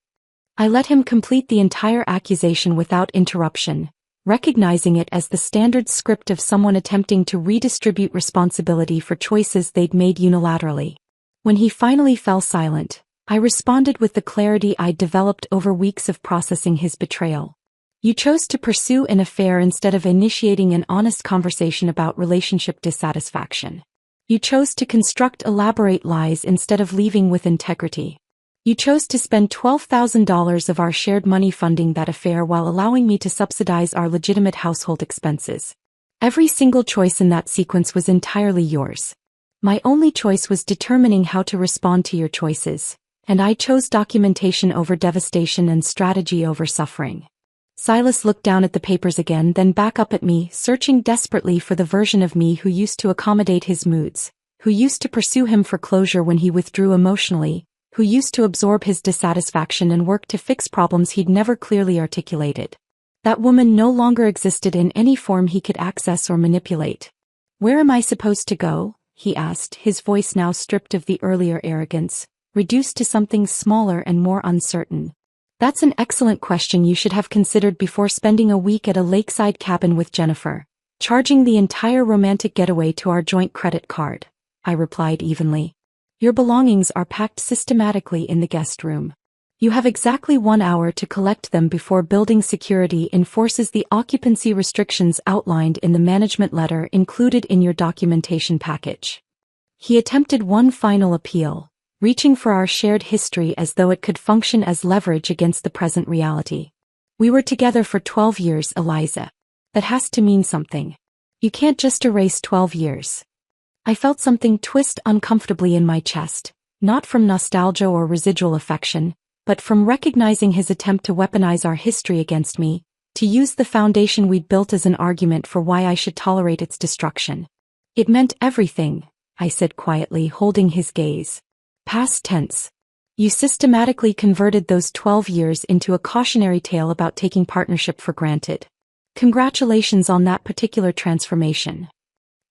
I let him complete the entire accusation without interruption, recognizing it as the standard script of someone attempting to redistribute responsibility for choices they'd made unilaterally. When he finally fell silent, I responded with the clarity I'd developed over weeks of processing his betrayal. "You chose to pursue an affair instead of initiating an honest conversation about relationship dissatisfaction. You chose to construct elaborate lies instead of leaving with integrity. You chose to spend $12,000 of our shared money funding that affair while allowing me to subsidize our legitimate household expenses. Every single choice in that sequence was entirely yours. My only choice was determining how to respond to your choices, and I chose documentation over devastation and strategy over suffering." Silas looked down at the papers again, then back up at me, searching desperately for the version of me who used to accommodate his moods, who used to pursue him for closure when he withdrew emotionally, who used to absorb his dissatisfaction and work to fix problems he'd never clearly articulated. That woman no longer existed in any form he could access or manipulate. "Where am I supposed to go?" he asked, his voice now stripped of the earlier arrogance, reduced to something smaller and more uncertain. "That's an excellent question you should have considered before spending a week at a lakeside cabin with Jennifer, charging the entire romantic getaway to our joint credit card," I replied evenly. "Your belongings are packed systematically in the guest room. You have exactly 1 hour to collect them before building security enforces the occupancy restrictions outlined in the management letter included in your documentation package." He attempted one final appeal, reaching for our shared history as though it could function as leverage against the present reality. "We were together for 12 years, Eliza. That has to mean something. You can't just erase 12 years. I felt something twist uncomfortably in my chest, not from nostalgia or residual affection, but from recognizing his attempt to weaponize our history against me, to use the foundation we'd built as an argument for why I should tolerate its destruction. It meant everything, I said quietly, holding his gaze. Past tense. You systematically converted those 12 years into a cautionary tale about taking partnership for granted. Congratulations on that particular transformation.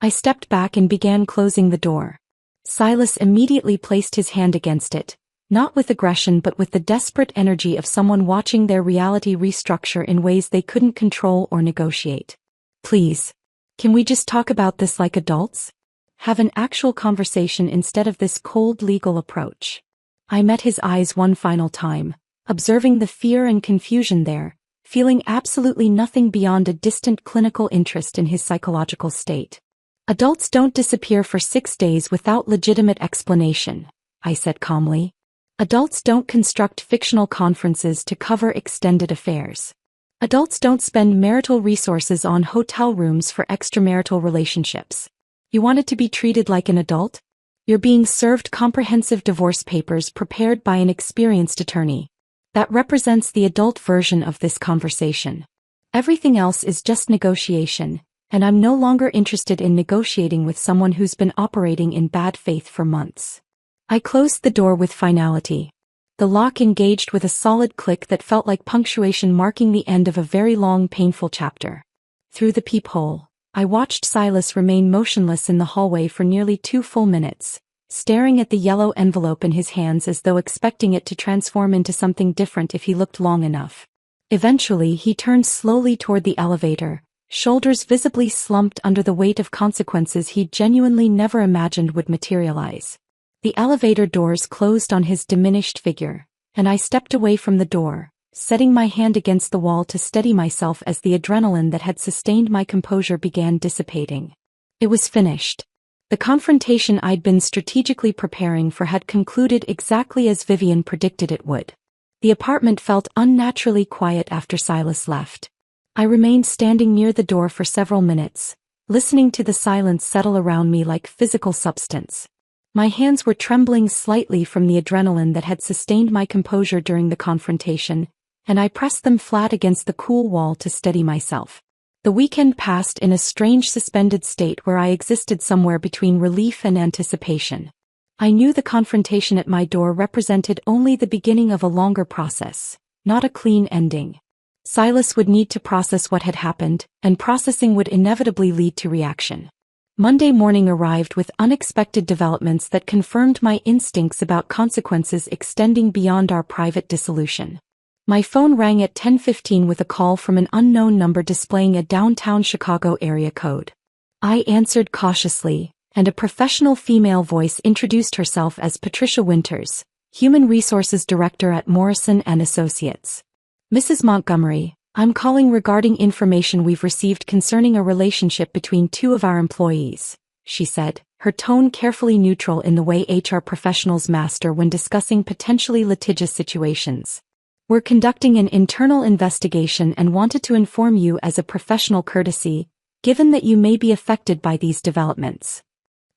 I stepped back and began closing the door. Silas immediately placed his hand against it, Not with aggression but with the desperate energy of someone watching their reality restructure in ways they couldn't control or negotiate. Please. Can we just talk about this like adults? Have an actual conversation instead of this cold legal approach. I met his eyes one final time, observing the fear and confusion there, feeling absolutely nothing beyond a distant clinical interest in his psychological state. Adults don't disappear for 6 days without legitimate explanation, I said calmly. Adults don't construct fictional conferences to cover extended affairs. Adults don't spend marital resources on hotel rooms for extramarital relationships. You wanted to be treated like an adult? You're being served comprehensive divorce papers prepared by an experienced attorney. That represents the adult version of this conversation. Everything else is just negotiation, and I'm no longer interested in negotiating with someone who's been operating in bad faith for months. I closed the door with finality. The lock engaged with a solid click that felt like punctuation marking the end of a very long, painful chapter. Through the peephole, I watched Silas remain motionless in the hallway for nearly 2 full minutes, staring at the yellow envelope in his hands as though expecting it to transform into something different if he looked long enough. Eventually, he turned slowly toward the elevator, shoulders visibly slumped under the weight of consequences he'd genuinely never imagined would materialize. The elevator doors closed on his diminished figure, and I stepped away from the door, setting my hand against the wall to steady myself as the adrenaline that had sustained my composure began dissipating. It was finished. The confrontation I'd been strategically preparing for had concluded exactly as Vivian predicted it would. The apartment felt unnaturally quiet after Silas left. I remained standing near the door for several minutes, listening to the silence settle around me like physical substance. My hands were trembling slightly from the adrenaline that had sustained my composure during the confrontation, and I pressed them flat against the cool wall to steady myself. The weekend passed in a strange suspended state where I existed somewhere between relief and anticipation. I knew the confrontation at my door represented only the beginning of a longer process, not a clean ending. Silas would need to process what had happened, and processing would inevitably lead to reaction. Monday morning arrived with unexpected developments that confirmed my instincts about consequences extending beyond our private dissolution. My phone rang at 10:15 with a call from an unknown number displaying a downtown Chicago area code. I answered cautiously, and a professional female voice introduced herself as Patricia Winters, Human Resources Director at Morrison & Associates. Mrs. Montgomery, I'm calling regarding information we've received concerning a relationship between 2 of our employees, she said, her tone carefully neutral in the way HR professionals master when discussing potentially litigious situations. We're conducting an internal investigation and wanted to inform you as a professional courtesy, given that you may be affected by these developments.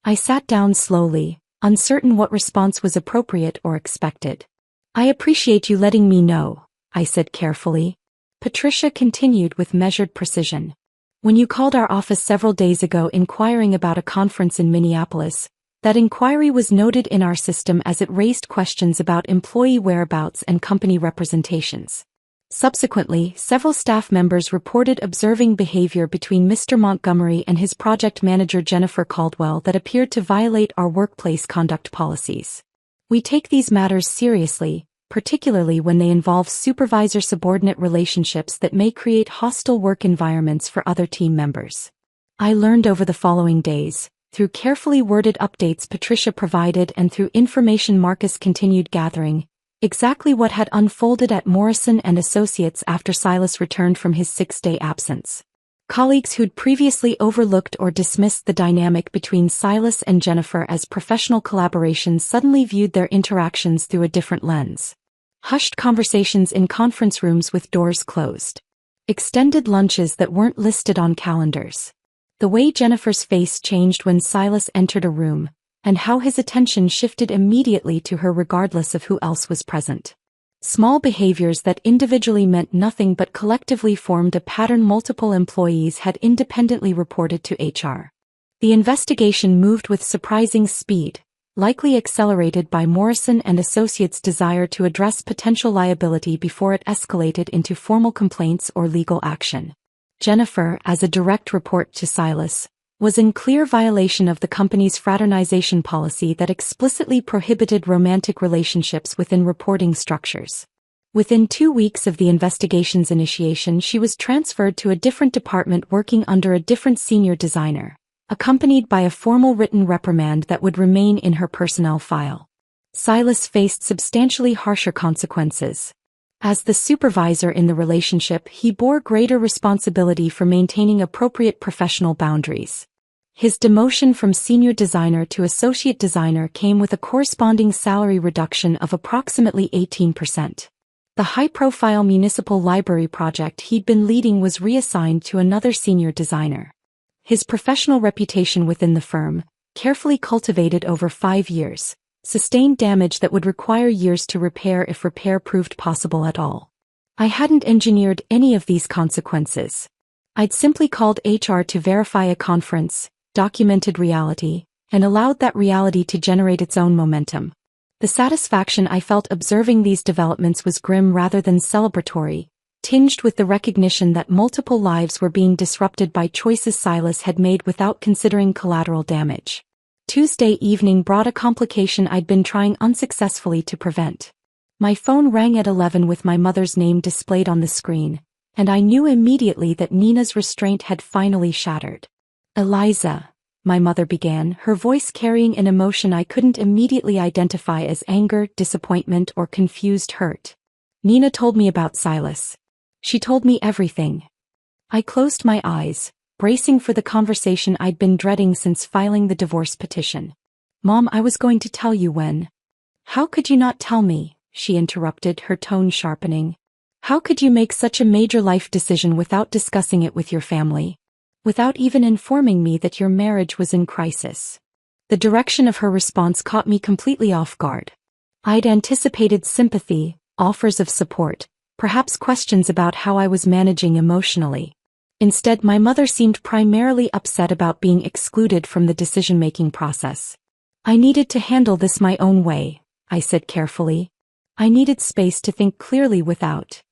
I sat down slowly, uncertain what response was appropriate or expected. I appreciate you letting me know, I said carefully. Patricia continued with measured precision. When you called our office several days ago inquiring about a conference in Minneapolis, that inquiry was noted in our system as it raised questions about employee whereabouts and company representations. Subsequently, several staff members reported observing behavior between Mr. Montgomery and his project manager Jennifer Caldwell that appeared to violate our workplace conduct policies. We take these matters seriously, particularly when they involve supervisor-subordinate relationships that may create hostile work environments for other team members. I learned over the following days, through carefully worded updates Patricia provided and through information Marcus continued gathering, exactly what had unfolded at Morrison & Associates after Silas returned from his 6-day absence. Colleagues who'd previously overlooked or dismissed the dynamic between Silas and Jennifer as professional collaborations suddenly viewed their interactions through a different lens. Hushed conversations in conference rooms with doors closed. Extended lunches that weren't listed on calendars. The way Jennifer's face changed when Silas entered a room, and how his attention shifted immediately to her regardless of who else was present. Small behaviors that individually meant nothing but collectively formed a pattern multiple employees had independently reported to HR. The investigation moved with surprising speed, likely accelerated by Morrison & Associates' desire to address potential liability before it escalated into formal complaints or legal action. Jennifer, as a direct report to Silas, was in clear violation of the company's fraternization policy that explicitly prohibited romantic relationships within reporting structures. Within 2 weeks of the investigation's initiation, she was transferred to a different department working under a different senior designer, accompanied by a formal written reprimand that would remain in her personnel file. Silas faced substantially harsher consequences. As the supervisor in the relationship, he bore greater responsibility for maintaining appropriate professional boundaries. His demotion from senior designer to associate designer came with a corresponding salary reduction of approximately 18%. The high-profile municipal library project he'd been leading was reassigned to another senior designer. His professional reputation within the firm, carefully cultivated over 5 years, sustained damage that would require years to repair if repair proved possible at all. I hadn't engineered any of these consequences. I'd simply called HR to verify a conference, documented reality, and allowed that reality to generate its own momentum. The satisfaction I felt observing these developments was grim rather than celebratory, tinged with the recognition that multiple lives were being disrupted by choices Silas had made without considering collateral damage. Tuesday evening brought a complication I'd been trying unsuccessfully to prevent. My phone rang at 11 with my mother's name displayed on the screen, and I knew immediately that Nina's restraint had finally shattered. "Eliza," my mother began, her voice carrying an emotion I couldn't immediately identify as anger, disappointment, or confused hurt. "Nina told me about Silas. She told me everything." I closed my eyes, bracing for the conversation I'd been dreading since filing the divorce petition. "Mom, I was going to tell you when." "How could you not tell me?" she interrupted, her tone sharpening. "How could you make such a major life decision without discussing it with your family? Without even informing me that your marriage was in crisis?" The direction of her response caught me completely off guard. I'd anticipated sympathy, offers of support, perhaps questions about how I was managing emotionally. Instead, my mother seemed primarily upset about being excluded from the decision-making process. "I needed to handle this my own way," I said carefully. "I needed space to think clearly without."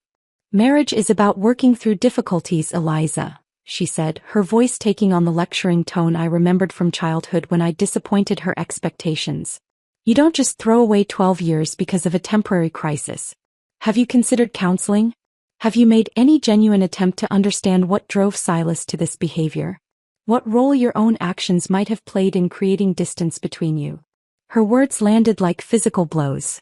"Marriage is about working through difficulties, Eliza," she said, her voice taking on the lecturing tone I remembered from childhood when I disappointed her expectations. "You don't just throw away 12 years because of a temporary crisis. Have you considered counseling? Have you made any genuine attempt to understand what drove Silas to this behavior? What role your own actions might have played in creating distance between you?" Her words landed like physical blows.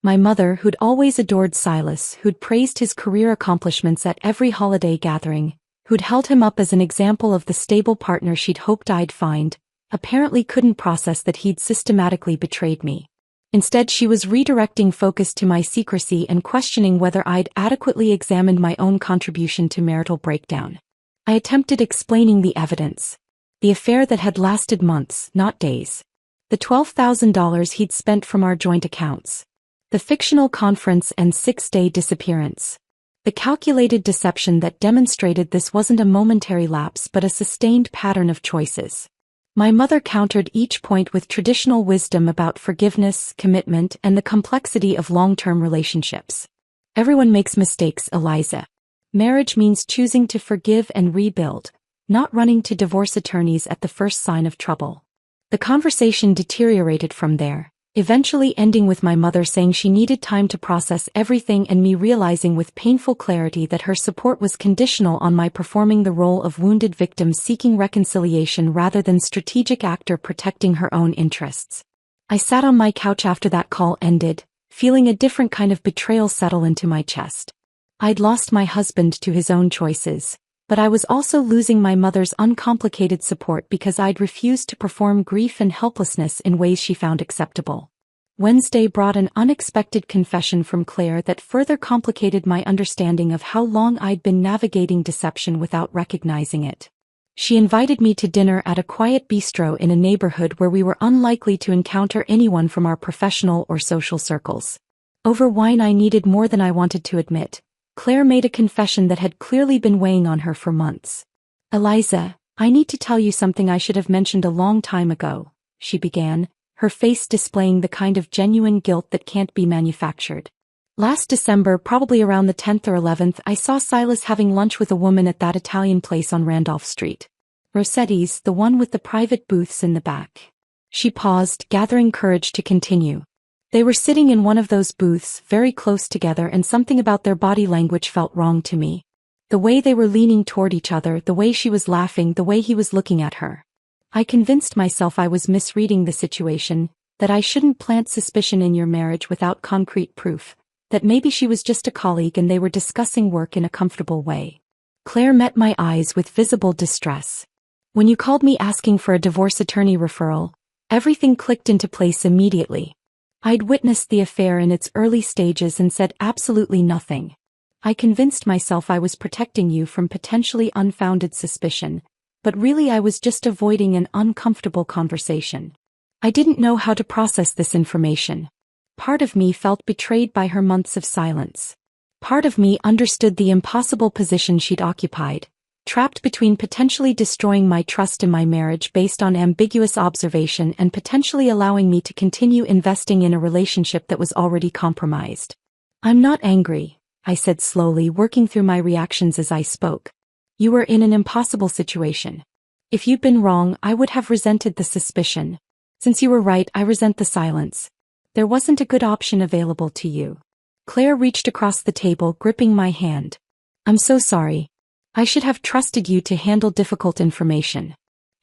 My mother, who'd always adored Silas, who'd praised his career accomplishments at every holiday gathering, who'd held him up as an example of the stable partner she'd hoped I'd find, apparently couldn't process that he'd systematically betrayed me. Instead, she was redirecting focus to my secrecy and questioning whether I'd adequately examined my own contribution to marital breakdown. I attempted explaining the evidence. The affair that had lasted months, not days. The $12,000 he'd spent from our joint accounts. The fictional conference and 6-day disappearance. The calculated deception that demonstrated this wasn't a momentary lapse but a sustained pattern of choices. My mother countered each point with traditional wisdom about forgiveness, commitment, and the complexity of long-term relationships. "Everyone makes mistakes, Eliza. Marriage means choosing to forgive and rebuild, not running to divorce attorneys at the first sign of trouble." The conversation deteriorated from there, eventually ending with my mother saying she needed time to process everything and me realizing with painful clarity that her support was conditional on my performing the role of wounded victim seeking reconciliation rather than strategic actor protecting her own interests. I sat on my couch after that call ended, feeling a different kind of betrayal settle into my chest. I'd lost my husband to his own choices, but I was also losing my mother's uncomplicated support because I'd refused to perform grief and helplessness in ways she found acceptable. Wednesday brought an unexpected confession from Claire that further complicated my understanding of how long I'd been navigating deception without recognizing it. She invited me to dinner at a quiet bistro in a neighborhood where we were unlikely to encounter anyone from our professional or social circles. Over wine I needed more than I wanted to admit, Claire made a confession that had clearly been weighing on her for months. "Eliza, I need to tell you something I should have mentioned a long time ago," she began, her face displaying the kind of genuine guilt that can't be manufactured. "Last December, probably around the 10th or 11th, I saw Silas having lunch with a woman at that Italian place on Randolph Street. Rossetti's, the one with the private booths in the back. She paused, gathering courage to continue. They were sitting in one of those booths, very close together, and something about their body language felt wrong to me. The way they were leaning toward each other, the way she was laughing, the way he was looking at her. I convinced myself I was misreading the situation, that I shouldn't plant suspicion in your marriage without concrete proof, that maybe she was just a colleague and they were discussing work in a comfortable way. Claire met my eyes with visible distress. When you called me asking for a divorce attorney referral, everything clicked into place immediately. I'd witnessed the affair in its early stages and said absolutely nothing. I convinced myself I was protecting you from potentially unfounded suspicion, but really I was just avoiding an uncomfortable conversation. I didn't know how to process this information. Part of me felt betrayed by her months of silence. Part of me understood the impossible position she'd occupied, trapped between potentially destroying my trust in my marriage based on ambiguous observation and potentially allowing me to continue investing in a relationship that was already compromised. I'm not angry, I said slowly, working through my reactions as I spoke. You were in an impossible situation. If you'd been wrong, I would have resented the suspicion. Since you were right, I resent the silence. There wasn't a good option available to you. Claire reached across the table, gripping my hand. I'm so sorry. I should have trusted you to handle difficult information.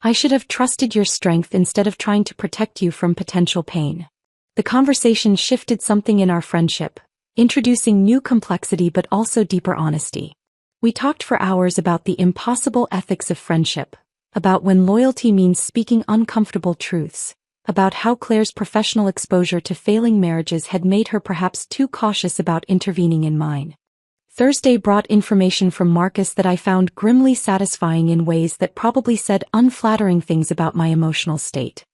I should have trusted your strength instead of trying to protect you from potential pain. The conversation shifted something in our friendship, introducing new complexity but also deeper honesty. We talked for hours about the impossible ethics of friendship, about when loyalty means speaking uncomfortable truths, about how Claire's professional exposure to failing marriages had made her perhaps too cautious about intervening in mine. Thursday brought information from Marcus that I found grimly satisfying in ways that probably said unflattering things about my emotional state.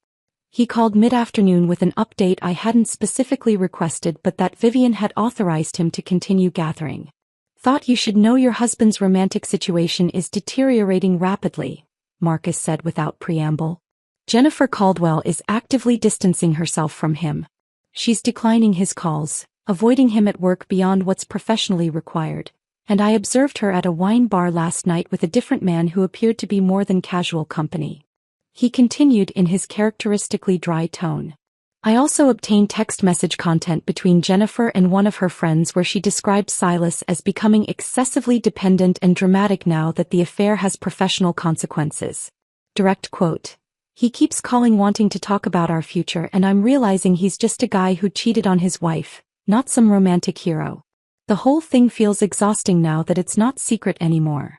He called mid-afternoon with an update I hadn't specifically requested but that Vivian had authorized him to continue gathering. Thought you should know your husband's romantic situation is deteriorating rapidly, Marcus said without preamble. Jennifer Caldwell is actively distancing herself from him. She's declining his calls, avoiding him at work beyond what's professionally required, and I observed her at a wine bar last night with a different man who appeared to be more than casual company. He continued in his characteristically dry tone. I also obtained text message content between Jennifer and one of her friends where she described Silas as becoming excessively dependent and dramatic now that the affair has professional consequences. Direct quote. He keeps calling wanting to talk about our future and I'm realizing he's just a guy who cheated on his wife, not some romantic hero. The whole thing feels exhausting now that it's not secret anymore.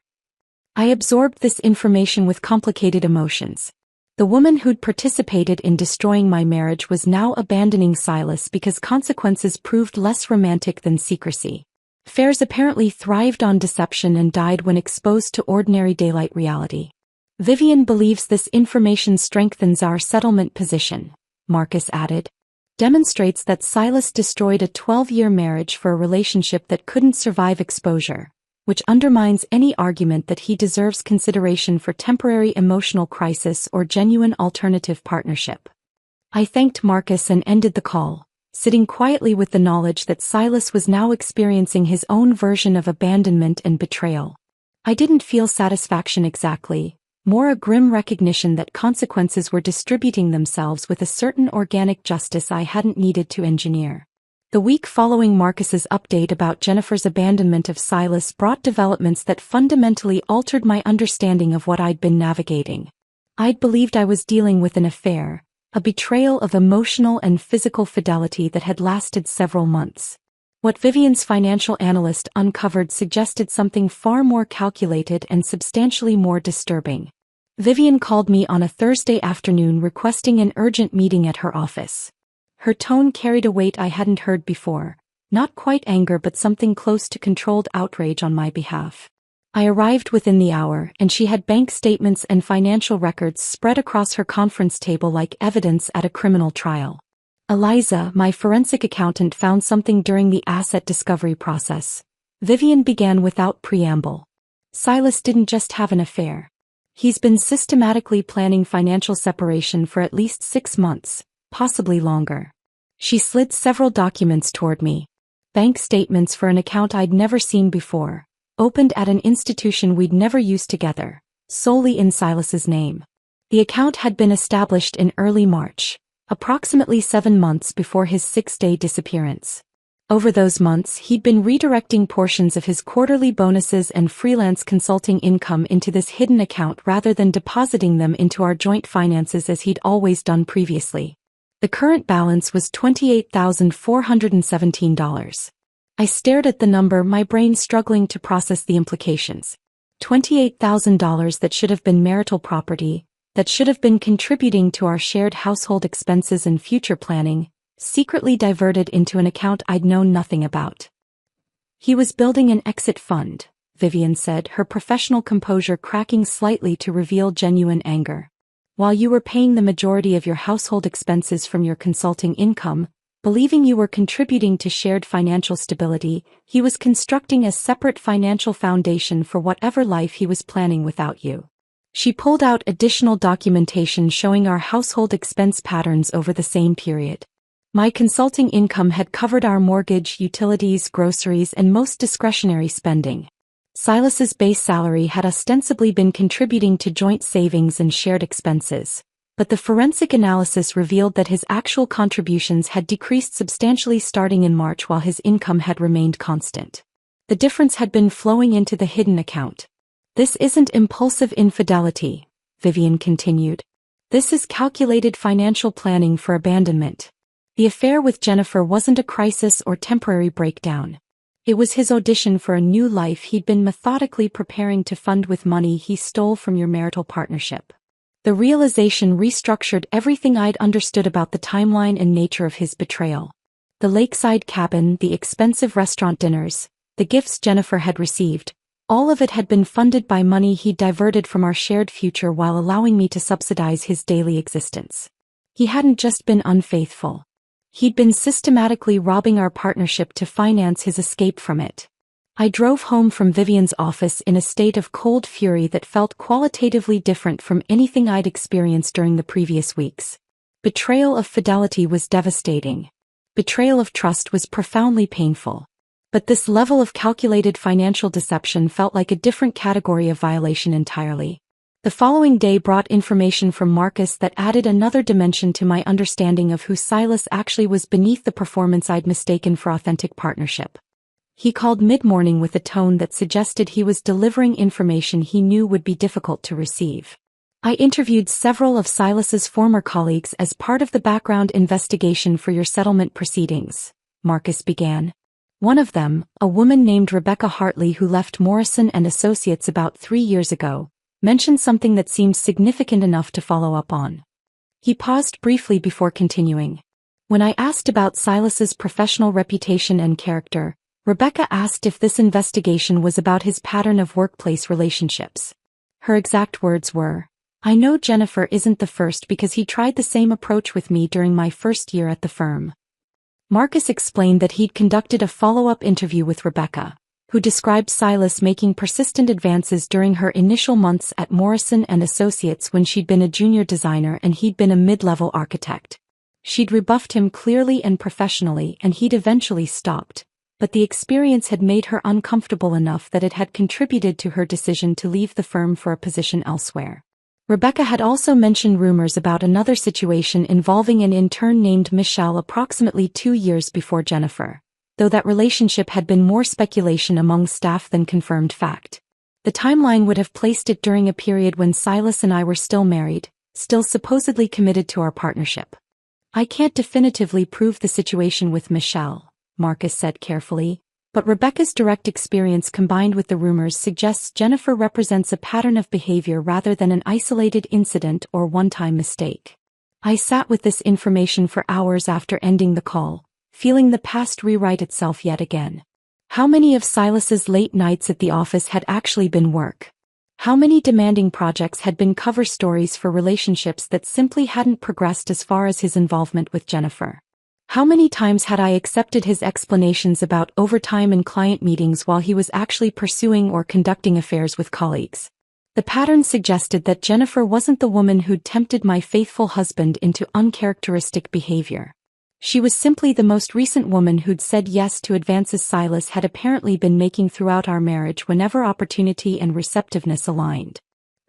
I absorbed this information with complicated emotions. The woman who'd participated in destroying my marriage was now abandoning Silas because consequences proved less romantic than secrecy. Affairs apparently thrived on deception and died when exposed to ordinary daylight reality. Vivian believes this information strengthens our settlement position, Marcus added. Demonstrates that Silas destroyed a 12-year marriage for a relationship that couldn't survive exposure, which undermines any argument that he deserves consideration for temporary emotional crisis or genuine alternative partnership. I thanked Marcus and ended the call, sitting quietly with the knowledge that Silas was now experiencing his own version of abandonment and betrayal. I didn't feel satisfaction exactly, more a grim recognition that consequences were distributing themselves with a certain organic justice I hadn't needed to engineer. The week following Marcus's update about Jennifer's abandonment of Silas brought developments that fundamentally altered my understanding of what I'd been navigating. I'd believed I was dealing with an affair, a betrayal of emotional and physical fidelity that had lasted several months. What Vivian's financial analyst uncovered suggested something far more calculated and substantially more disturbing. Vivian called me on a Thursday afternoon requesting an urgent meeting at her office. Her tone carried a weight I hadn't heard before, not quite anger but something close to controlled outrage on my behalf. I arrived within the hour and she had bank statements and financial records spread across her conference table like evidence at a criminal trial. Eliza, my forensic accountant, found something during the asset discovery process. Vivian began without preamble. Silas didn't just have an affair. He's been systematically planning financial separation for at least 6 months, possibly longer. She slid several documents toward me. Bank statements for an account I'd never seen before, opened at an institution we'd never used together, solely in Silas's name. The account had been established in early March, approximately 7 months before his 6-day disappearance. Over those months, he'd been redirecting portions of his quarterly bonuses and freelance consulting income into this hidden account rather than depositing them into our joint finances as he'd always done previously. The current balance was $28,417. I stared at the number, my brain struggling to process the implications. $28,000 that should have been marital property, that should have been contributing to our shared household expenses and future planning, secretly diverted into an account I'd known nothing about. He was building an exit fund, Vivian said, her professional composure cracking slightly to reveal genuine anger. While you were paying the majority of your household expenses from your consulting income, believing you were contributing to shared financial stability, he was constructing a separate financial foundation for whatever life he was planning without you. She pulled out additional documentation showing our household expense patterns over the same period. My consulting income had covered our mortgage, utilities, groceries, and most discretionary spending. Silas's base salary had ostensibly been contributing to joint savings and shared expenses, but the forensic analysis revealed that his actual contributions had decreased substantially starting in March while his income had remained constant. The difference had been flowing into the hidden account. This isn't impulsive infidelity, Vivian continued. This is calculated financial planning for abandonment. The affair with Jennifer wasn't a crisis or temporary breakdown. It was his audition for a new life he'd been methodically preparing to fund with money he stole from your marital partnership. The realization restructured everything I'd understood about the timeline and nature of his betrayal. The lakeside cabin, the expensive restaurant dinners, the gifts Jennifer had received, all of it had been funded by money he'd diverted from our shared future while allowing me to subsidize his daily existence. He hadn't just been unfaithful. He'd been systematically robbing our partnership to finance his escape from it. I drove home from Vivian's office in a state of cold fury that felt qualitatively different from anything I'd experienced during the previous weeks. Betrayal of fidelity was devastating. Betrayal of trust was profoundly painful. But this level of calculated financial deception felt like a different category of violation entirely. The following day brought information from Marcus that added another dimension to my understanding of who Silas actually was beneath the performance I'd mistaken for authentic partnership. He called mid-morning with a tone that suggested he was delivering information he knew would be difficult to receive. I interviewed several of Silas's former colleagues as part of the background investigation for your settlement proceedings, Marcus began. One of them, a woman named Rebecca Hartley who left Morrison and Associates about 3 years ago, mentioned something that seemed significant enough to follow up on. He paused briefly before continuing. When I asked about Silas's professional reputation and character, Rebecca asked if this investigation was about his pattern of workplace relationships. Her exact words were, "I know Jennifer isn't the first because he tried the same approach with me during my first year at the firm." Marcus explained that he'd conducted a follow-up interview with Rebecca, who described Silas making persistent advances during her initial months at Morrison and Associates when she'd been a junior designer and he'd been a mid-level architect. She'd rebuffed him clearly and professionally and he'd eventually stopped, but the experience had made her uncomfortable enough that it had contributed to her decision to leave the firm for a position elsewhere. Rebecca had also mentioned rumors about another situation involving an intern named Michelle approximately 2 years before Jennifer, though that relationship had been more speculation among staff than confirmed fact. The timeline would have placed it during a period when Silas and I were still married, still supposedly committed to our partnership. "I can't definitively prove the situation with Michelle," Marcus said carefully, but Rebecca's direct experience combined with the rumors suggests Jennifer represents a pattern of behavior rather than an isolated incident or one-time mistake. I sat with this information for hours after ending the call, feeling the past rewrite itself yet again. How many of Silas's late nights at the office had actually been work? How many demanding projects had been cover stories for relationships that simply hadn't progressed as far as his involvement with Jennifer? How many times had I accepted his explanations about overtime and client meetings while he was actually pursuing or conducting affairs with colleagues? The pattern suggested that Jennifer wasn't the woman who'd tempted my faithful husband into uncharacteristic behavior. She was simply the most recent woman who'd said yes to advances Silas had apparently been making throughout our marriage whenever opportunity and receptiveness aligned.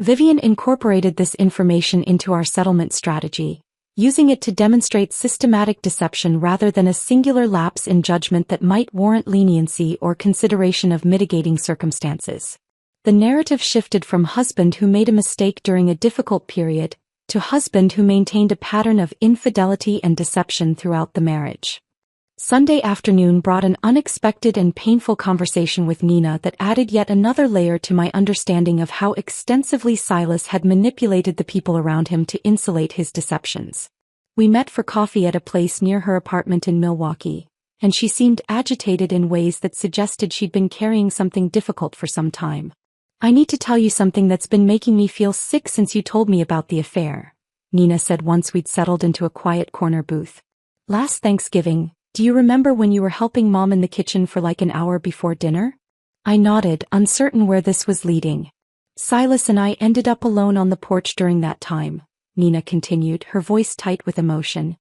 Vivian incorporated this information into our settlement strategy, using it to demonstrate systematic deception rather than a singular lapse in judgment that might warrant leniency or consideration of mitigating circumstances. The narrative shifted from husband who made a mistake during a difficult period to husband who maintained a pattern of infidelity and deception throughout the marriage. Sunday afternoon brought an unexpected and painful conversation with Nina that added yet another layer to my understanding of how extensively Silas had manipulated the people around him to insulate his deceptions. We met for coffee at a place near her apartment in Milwaukee, and she seemed agitated in ways that suggested she'd been carrying something difficult for some time. "I need to tell you something that's been making me feel sick since you told me about the affair," Nina said once we'd settled into a quiet corner booth. "Last Thanksgiving, do you remember when you were helping Mom in the kitchen for like an hour before dinner?" I nodded, uncertain where this was leading. "Silas and I ended up alone on the porch during that time," Nina continued, her voice tight with emotion.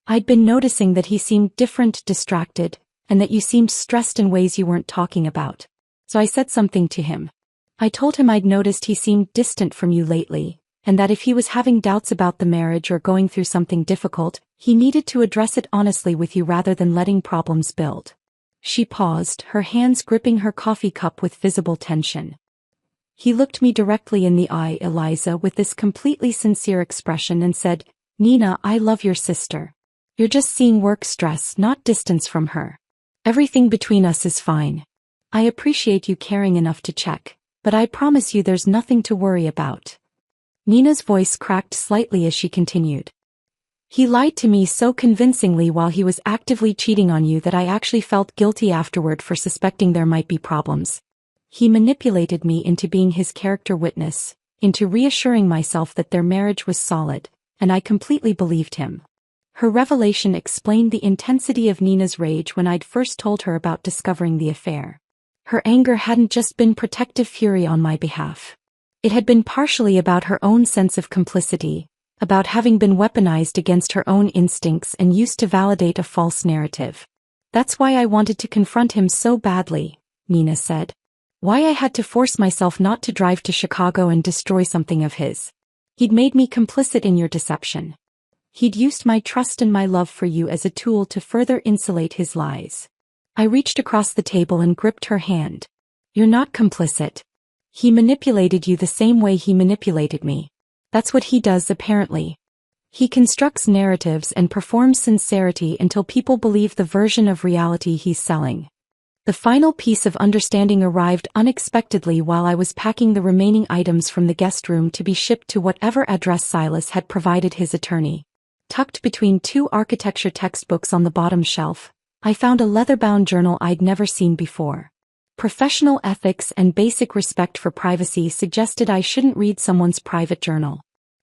"I'd been noticing that he seemed different, distracted, and that you seemed stressed in ways you weren't talking about. So I said something to him. I told him I'd noticed he seemed distant from you lately, and that if he was having doubts about the marriage or going through something difficult, he needed to address it honestly with you rather than letting problems build." She paused, her hands gripping her coffee cup with visible tension. "He looked me directly in the eye, Eliza, with this completely sincere expression and said, 'Nina, I love your sister. You're just seeing work stress, not distance from her. Everything between us is fine. I appreciate you caring enough to check, but I promise you there's nothing to worry about.'" Nina's voice cracked slightly as she continued. "He lied to me so convincingly while he was actively cheating on you that I actually felt guilty afterward for suspecting there might be problems. He manipulated me into being his character witness, into reassuring myself that their marriage was solid, and I completely believed him." Her revelation explained the intensity of Nina's rage when I'd first told her about discovering the affair. Her anger hadn't just been protective fury on my behalf. It had been partially about her own sense of complicity, about having been weaponized against her own instincts and used to validate a false narrative. "That's why I wanted to confront him so badly," Nina said. "Why I had to force myself not to drive to Chicago and destroy something of his. He'd made me complicit in your deception. He'd used my trust and my love for you as a tool to further insulate his lies." I reached across the table and gripped her hand. "You're not complicit. He manipulated you the same way he manipulated me. That's what he does apparently. He constructs narratives and performs sincerity until people believe the version of reality he's selling." The final piece of understanding arrived unexpectedly while I was packing the remaining items from the guest room to be shipped to whatever address Silas had provided his attorney. Tucked between two architecture textbooks on the bottom shelf, I found a leather-bound journal I'd never seen before. Professional ethics and basic respect for privacy suggested I shouldn't read someone's private journal.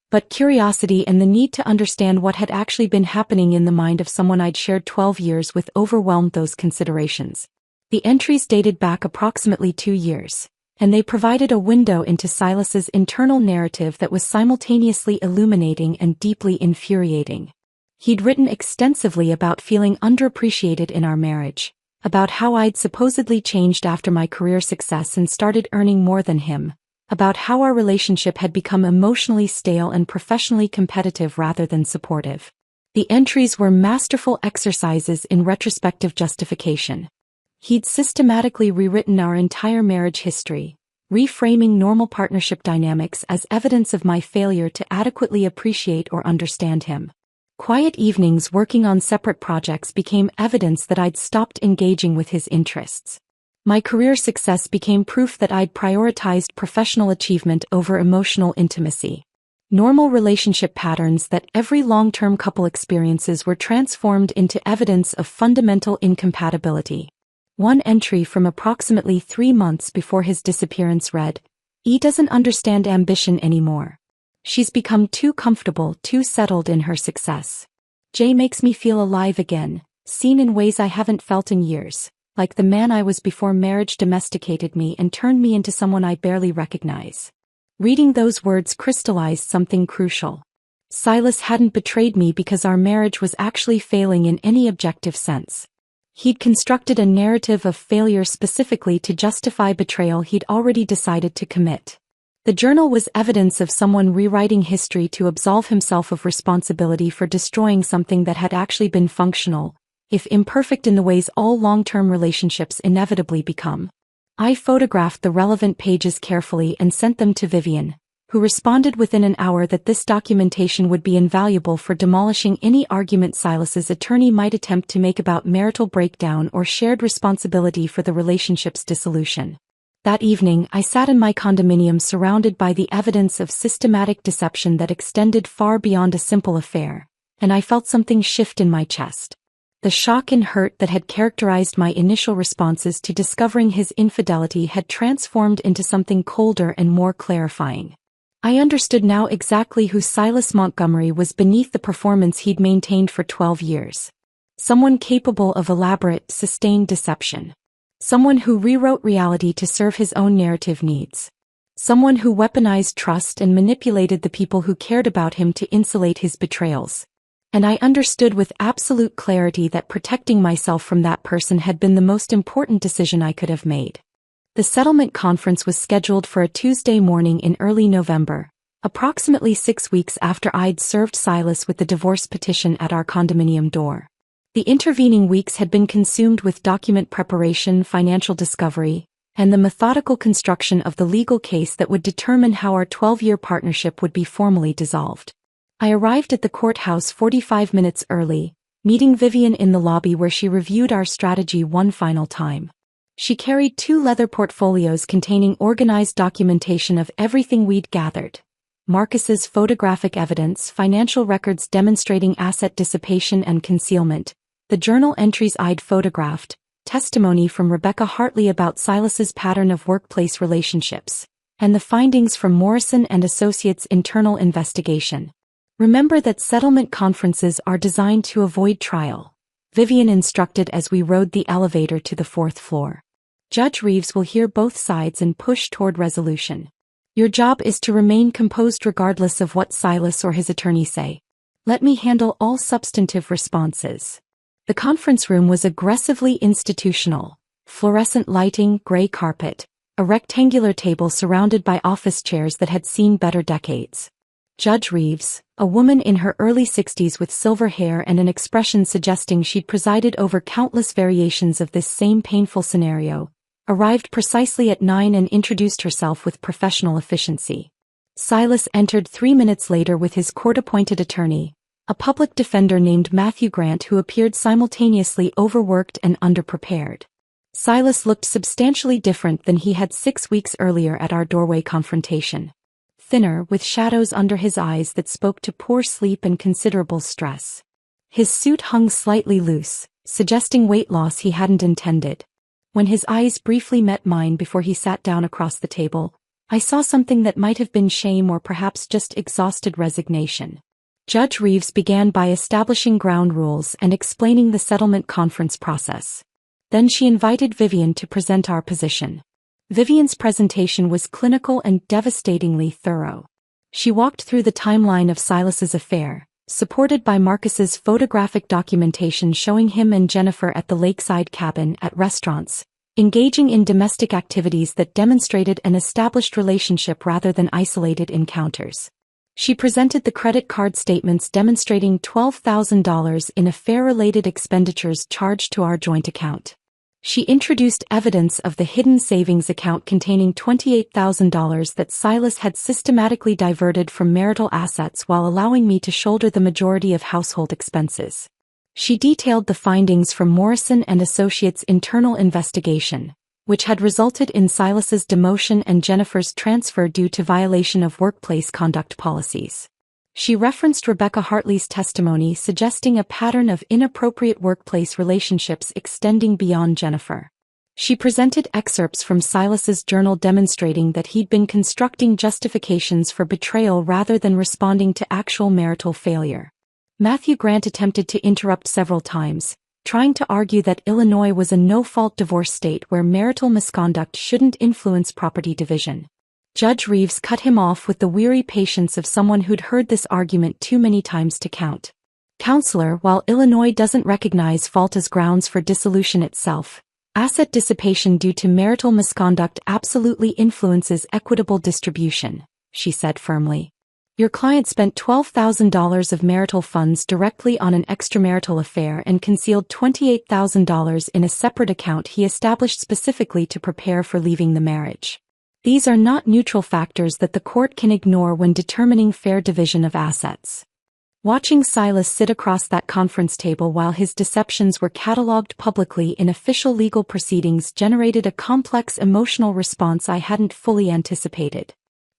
But curiosity and the need to understand what had actually been happening in the mind of someone I'd shared 12 years with overwhelmed those considerations. The entries dated back approximately 2 years, and they provided a window into Silas's internal narrative that was simultaneously illuminating and deeply infuriating. He'd written extensively about feeling underappreciated in our marriage, about how I'd supposedly changed after my career success and started earning more than him, about how our relationship had become emotionally stale and professionally competitive rather than supportive. The entries were masterful exercises in retrospective justification. He'd systematically rewritten our entire marriage history, reframing normal partnership dynamics as evidence of my failure to adequately appreciate or understand him. Quiet evenings working on separate projects became evidence that I'd stopped engaging with his interests. My career success became proof that I'd prioritized professional achievement over emotional intimacy. Normal relationship patterns that every long-term couple experiences were transformed into evidence of fundamental incompatibility. One entry from approximately 3 months before his disappearance read, "E doesn't understand ambition anymore. She's become too comfortable, too settled in her success. Jay makes me feel alive again, seen in ways I haven't felt in years, like the man I was before marriage domesticated me and turned me into someone I barely recognize." Reading those words crystallized something crucial. Silas hadn't betrayed me because our marriage was actually failing in any objective sense. He'd constructed a narrative of failure specifically to justify betrayal he'd already decided to commit. The journal was evidence of someone rewriting history to absolve himself of responsibility for destroying something that had actually been functional, if imperfect in the ways all long-term relationships inevitably become. I photographed the relevant pages carefully and sent them to Vivian, who responded within an hour that this documentation would be invaluable for demolishing any argument Silas's attorney might attempt to make about marital breakdown or shared responsibility for the relationship's dissolution. That evening, I sat in my condominium surrounded by the evidence of systematic deception that extended far beyond a simple affair, and I felt something shift in my chest. The shock and hurt that had characterized my initial responses to discovering his infidelity had transformed into something colder and more clarifying. I understood now exactly who Silas Montgomery was beneath the performance he'd maintained for 12 years. Someone capable of elaborate, sustained deception. Someone who rewrote reality to serve his own narrative needs. Someone who weaponized trust and manipulated the people who cared about him to insulate his betrayals. And I understood with absolute clarity that protecting myself from that person had been the most important decision I could have made. The settlement conference was scheduled for a Tuesday morning in early November, approximately 6 weeks after I'd served Silas with the divorce petition at our condominium door. The intervening weeks had been consumed with document preparation, financial discovery, and the methodical construction of the legal case that would determine how our 12-year partnership would be formally dissolved. I arrived at the courthouse 45 minutes early, meeting Vivian in the lobby where she reviewed our strategy one final time. She carried 2 leather portfolios containing organized documentation of everything we'd gathered. Marcus's photographic evidence, financial records demonstrating asset dissipation and concealment, the journal entries I'd photographed, testimony from Rebecca Hartley about Silas's pattern of workplace relationships, and the findings from Morrison and Associates' internal investigation. Remember that settlement conferences are designed to avoid trial, Vivian instructed as we rode the elevator to the 4th floor. Judge Reeves will hear both sides and push toward resolution. Your job is to remain composed regardless of what Silas or his attorney say. Let me handle all substantive responses. The conference room was aggressively institutional. Fluorescent lighting, gray carpet, a rectangular table surrounded by office chairs that had seen better decades. Judge Reeves, a woman in her early 60s with silver hair and an expression suggesting she'd presided over countless variations of this same painful scenario, arrived precisely at 9 and introduced herself with professional efficiency. Silas entered 3 minutes later with his court-appointed attorney, a public defender named Matthew Grant who appeared simultaneously overworked and underprepared. Silas looked substantially different than he had 6 weeks earlier at our doorway confrontation. Thinner, with shadows under his eyes that spoke to poor sleep and considerable stress. His suit hung slightly loose, suggesting weight loss he hadn't intended. When his eyes briefly met mine before he sat down across the table, I saw something that might have been shame or perhaps just exhausted resignation. Judge Reeves began by establishing ground rules and explaining the settlement conference process. Then she invited Vivian to present our position. Vivian's presentation was clinical and devastatingly thorough. She walked through the timeline of Silas's affair, supported by Marcus's photographic documentation showing him and Jennifer at the lakeside cabin, at restaurants, engaging in domestic activities that demonstrated an established relationship rather than isolated encounters. She presented the credit card statements demonstrating $12,000 in affair-related expenditures charged to our joint account. She introduced evidence of the hidden savings account containing $28,000 that Silas had systematically diverted from marital assets while allowing me to shoulder the majority of household expenses. She detailed the findings from Morrison and Associates' internal investigation, which had resulted in Silas's demotion and Jennifer's transfer due to violation of workplace conduct policies. She referenced Rebecca Hartley's testimony suggesting a pattern of inappropriate workplace relationships extending beyond Jennifer. She presented excerpts from Silas's journal demonstrating that he'd been constructing justifications for betrayal rather than responding to actual marital failure. Matthew Grant attempted to interrupt several times, trying to argue that Illinois was a no-fault divorce state where marital misconduct shouldn't influence property division. Judge Reeves cut him off with the weary patience of someone who'd heard this argument too many times to count. Counselor, while Illinois doesn't recognize fault as grounds for dissolution itself, Asset dissipation due to marital misconduct absolutely influences equitable distribution, she said firmly. Your client spent $12,000 of marital funds directly on an extramarital affair and concealed $28,000 in a separate account he established specifically to prepare for leaving the marriage. These are not neutral factors that the court can ignore when determining fair division of assets. Watching Silas sit across that conference table while his deceptions were catalogued publicly in official legal proceedings generated a complex emotional response I hadn't fully anticipated.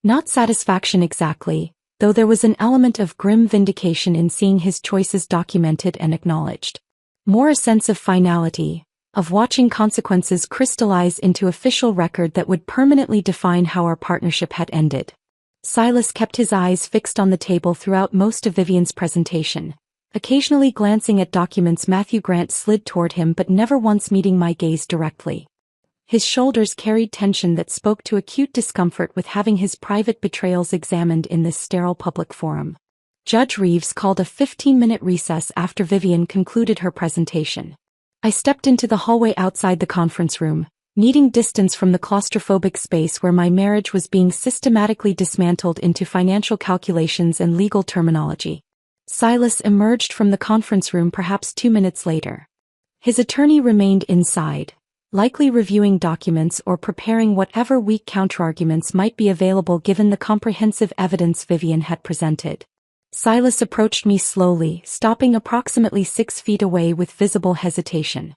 Not satisfaction exactly, though there was an element of grim vindication in seeing his choices documented and acknowledged. More a sense of finality, of watching consequences crystallize into official record that would permanently define how our partnership had ended. Silas kept his eyes fixed on the table throughout most of Vivian's presentation, occasionally glancing at documents Matthew Grant slid toward him but never once meeting my gaze directly. His shoulders carried tension that spoke to acute discomfort with having his private betrayals examined in this sterile public forum. Judge Reeves called a 15-minute recess after Vivian concluded her presentation. I stepped into the hallway outside the conference room, needing distance from the claustrophobic space where my marriage was being systematically dismantled into financial calculations and legal terminology. Silas emerged from the conference room perhaps 2 minutes later. His attorney remained inside, likely reviewing documents or preparing whatever weak counterarguments might be available given the comprehensive evidence Vivian had presented. Silas approached me slowly, stopping approximately 6 feet away with visible hesitation.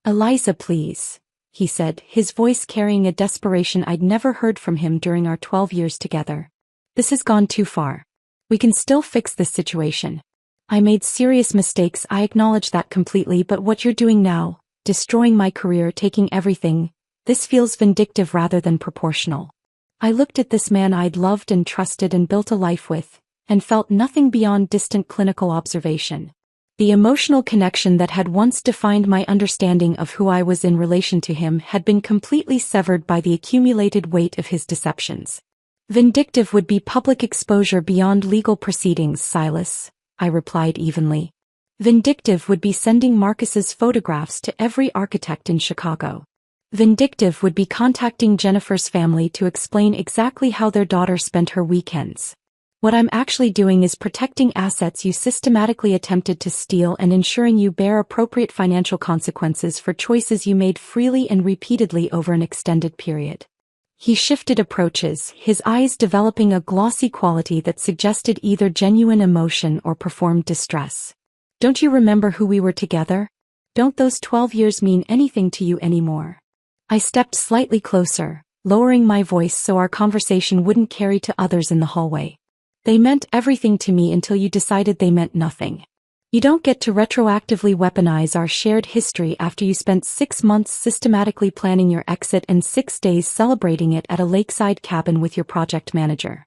"Eliza, please," he said, his voice carrying a desperation I'd never heard from him during our 12 years together. "This has gone too far. We can still fix this situation. I made serious mistakes, I acknowledge that completely, but what you're doing now, destroying my career, taking everything, this feels vindictive rather than proportional." I looked at this man I'd loved and trusted and built a life with, and felt nothing beyond distant clinical observation. The emotional connection that had once defined my understanding of who I was in relation to him had been completely severed by the accumulated weight of his deceptions. "Vindictive would be public exposure beyond legal proceedings, Silas," I replied evenly. "Vindictive would be sending Marcus's photographs to every architect in Chicago. Vindictive would be contacting Jennifer's family to explain exactly how their daughter spent her weekends. What I'm actually doing is protecting assets you systematically attempted to steal and ensuring you bear appropriate financial consequences for choices you made freely and repeatedly over an extended period." He shifted approaches, his eyes developing a glossy quality that suggested either genuine emotion or performed distress. "Don't you remember who we were together? Don't those 12 years mean anything to you anymore?" I stepped slightly closer, lowering my voice so our conversation wouldn't carry to others in the hallway. "They meant everything to me until you decided they meant nothing. You don't get to retroactively weaponize our shared history after you spent 6 months systematically planning your exit and 6 days celebrating it at a lakeside cabin with your project manager."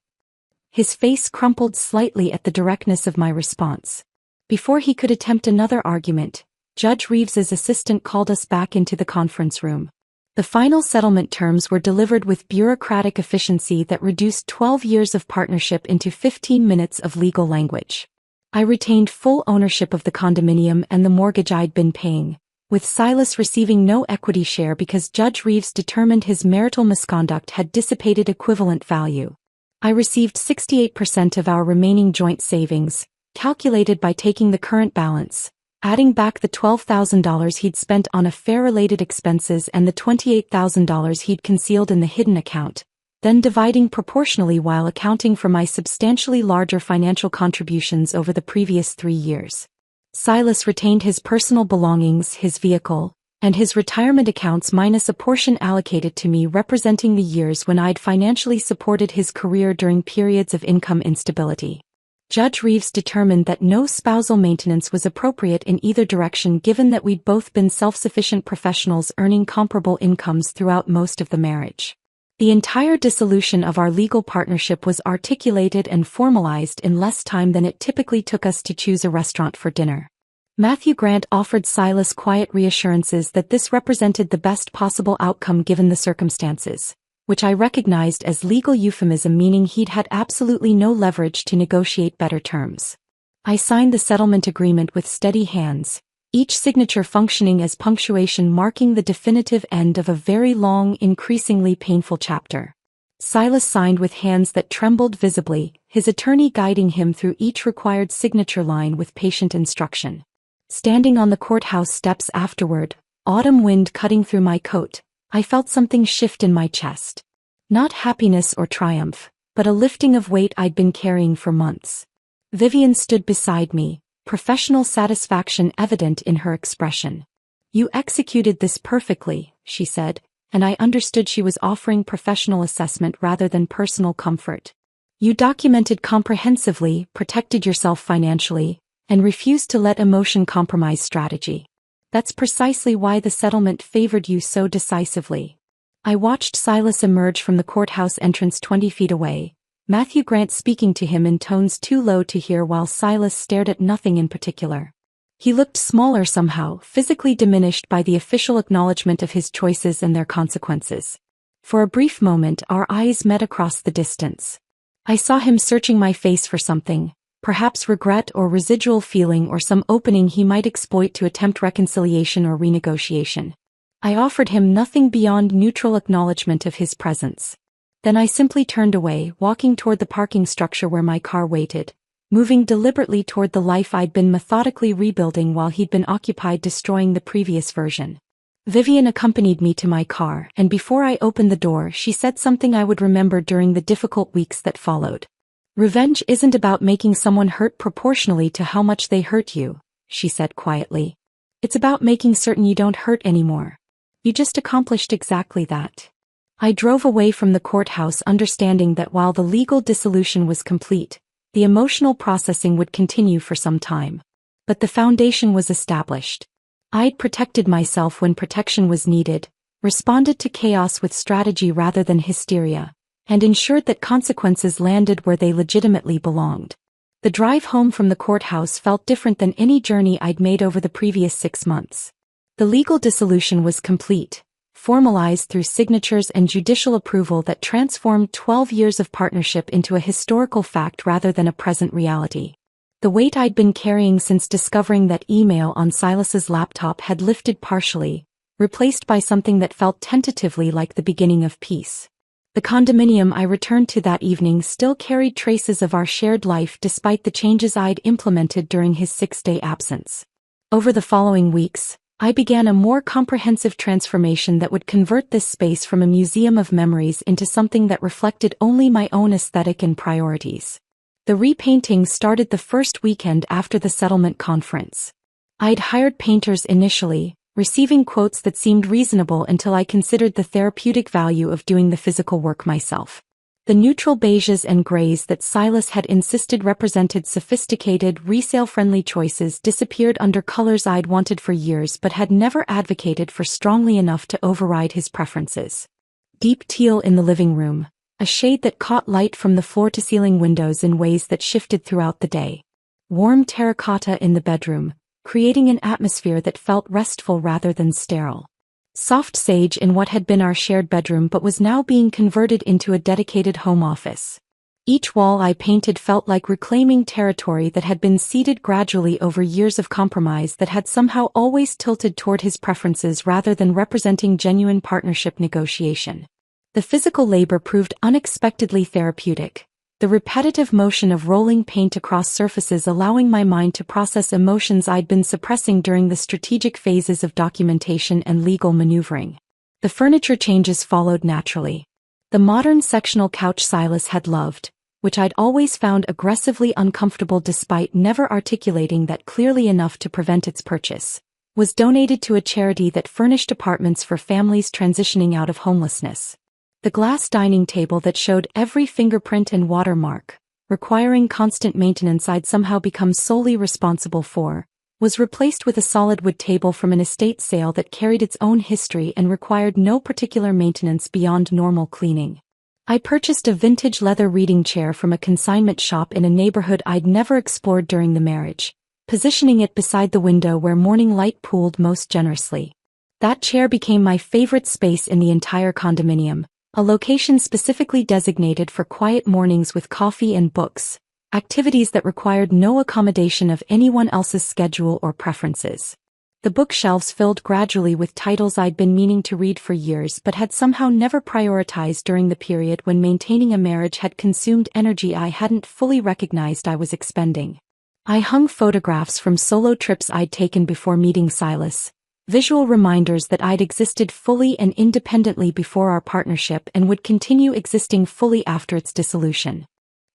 His face crumpled slightly at the directness of my response. Before he could attempt another argument, Judge Reeves's assistant called us back into the conference room. The final settlement terms were delivered with bureaucratic efficiency that reduced 12 years of partnership into 15 minutes of legal language. I retained full ownership of the condominium and the mortgage I'd been paying, with Silas receiving no equity share because Judge Reeves determined his marital misconduct had dissipated equivalent value. I received 68% of our remaining joint savings, calculated by taking the current balance, adding back the $12,000 he'd spent on affair-related expenses and the $28,000 he'd concealed in the hidden account, then dividing proportionally while accounting for my substantially larger financial contributions over the previous 3 years. Silas retained his personal belongings, his vehicle, and his retirement accounts minus a portion allocated to me representing the years when I'd financially supported his career during periods of income instability. Judge Reeves determined that no spousal maintenance was appropriate in either direction given that we'd both been self-sufficient professionals earning comparable incomes throughout most of the marriage. The entire dissolution of our legal partnership was articulated and formalized in less time than it typically took us to choose a restaurant for dinner. Matthew Grant offered Silas quiet reassurances that this represented the best possible outcome given the circumstances, which I recognized as legal euphemism meaning he'd had absolutely no leverage to negotiate better terms. I signed the settlement agreement with steady hands, each signature functioning as punctuation marking the definitive end of a very long, increasingly painful chapter. Silas signed with hands that trembled visibly, his attorney guiding him through each required signature line with patient instruction. Standing on the courthouse steps afterward, autumn wind cutting through my coat, I felt something shift in my chest. Not happiness or triumph, but a lifting of weight I'd been carrying for months. Vivian stood beside me, professional satisfaction evident in her expression. "You executed this perfectly," she said, and I understood she was offering professional assessment rather than personal comfort. "You documented comprehensively, protected yourself financially, and refused to let emotion compromise strategy. That's precisely why the settlement favored you so decisively." I watched Silas emerge from the courthouse entrance 20 feet away, Matthew Grant speaking to him in tones too low to hear while Silas stared at nothing in particular. He looked smaller somehow, physically diminished by the official acknowledgement of his choices and their consequences. For a brief moment our eyes met across the distance. I saw him searching my face for something, perhaps regret or residual feeling or some opening he might exploit to attempt reconciliation or renegotiation. I offered him nothing beyond neutral acknowledgement of his presence. Then I simply turned away, walking toward the parking structure where my car waited, moving deliberately toward the life I'd been methodically rebuilding while he'd been occupied destroying the previous version. Vivian accompanied me to my car, and before I opened the door she said something I would remember during the difficult weeks that followed. "Revenge isn't about making someone hurt proportionally to how much they hurt you," she said quietly. "It's about making certain you don't hurt anymore. You just accomplished exactly that." I drove away from the courthouse understanding that while the legal dissolution was complete, the emotional processing would continue for some time. But the foundation was established. I'd protected myself when protection was needed, responded to chaos with strategy rather than hysteria, and ensured that consequences landed where they legitimately belonged. The drive home from the courthouse felt different than any journey I'd made over the previous 6 months. The legal dissolution was complete, formalized through signatures and judicial approval that transformed 12 years of partnership into a historical fact rather than a present reality. The weight I'd been carrying since discovering that email on Silas's laptop had lifted partially, replaced by something that felt tentatively like the beginning of peace. The condominium I returned to that evening still carried traces of our shared life despite the changes I'd implemented during his 6-day absence. Over the following weeks, I began a more comprehensive transformation that would convert this space from a museum of memories into something that reflected only my own aesthetic and priorities. The repainting started the first weekend after the settlement conference. I'd hired painters initially, receiving quotes that seemed reasonable until I considered the therapeutic value of doing the physical work myself. The neutral beiges and grays that Silas had insisted represented sophisticated, resale-friendly choices disappeared under colors I'd wanted for years but had never advocated for strongly enough to override his preferences. Deep teal in the living room, a shade that caught light from the floor-to-ceiling windows in ways that shifted throughout the day. Warm terracotta in the bedroom, creating an atmosphere that felt restful rather than sterile. Soft sage in what had been our shared bedroom but was now being converted into a dedicated home office. Each wall I painted felt like reclaiming territory that had been ceded gradually over years of compromise that had somehow always tilted toward his preferences rather than representing genuine partnership negotiation. The physical labor proved unexpectedly therapeutic, the repetitive motion of rolling paint across surfaces allowing my mind to process emotions I'd been suppressing during the strategic phases of documentation and legal maneuvering. The furniture changes followed naturally. The modern sectional couch Silas had loved, which I'd always found aggressively uncomfortable despite never articulating that clearly enough to prevent its purchase, was donated to a charity that furnished apartments for families transitioning out of homelessness. The glass dining table that showed every fingerprint and watermark, requiring constant maintenance I'd somehow become solely responsible for, was replaced with a solid wood table from an estate sale that carried its own history and required no particular maintenance beyond normal cleaning. I purchased a vintage leather reading chair from a consignment shop in a neighborhood I'd never explored during the marriage, positioning it beside the window where morning light pooled most generously. That chair became my favorite space in the entire condominium, a location specifically designated for quiet mornings with coffee and books, activities that required no accommodation of anyone else's schedule or preferences. The bookshelves filled gradually with titles I'd been meaning to read for years but had somehow never prioritized during the period when maintaining a marriage had consumed energy I hadn't fully recognized I was expending. I hung photographs from solo trips I'd taken before meeting Silas, visual reminders that I'd existed fully and independently before our partnership and would continue existing fully after its dissolution.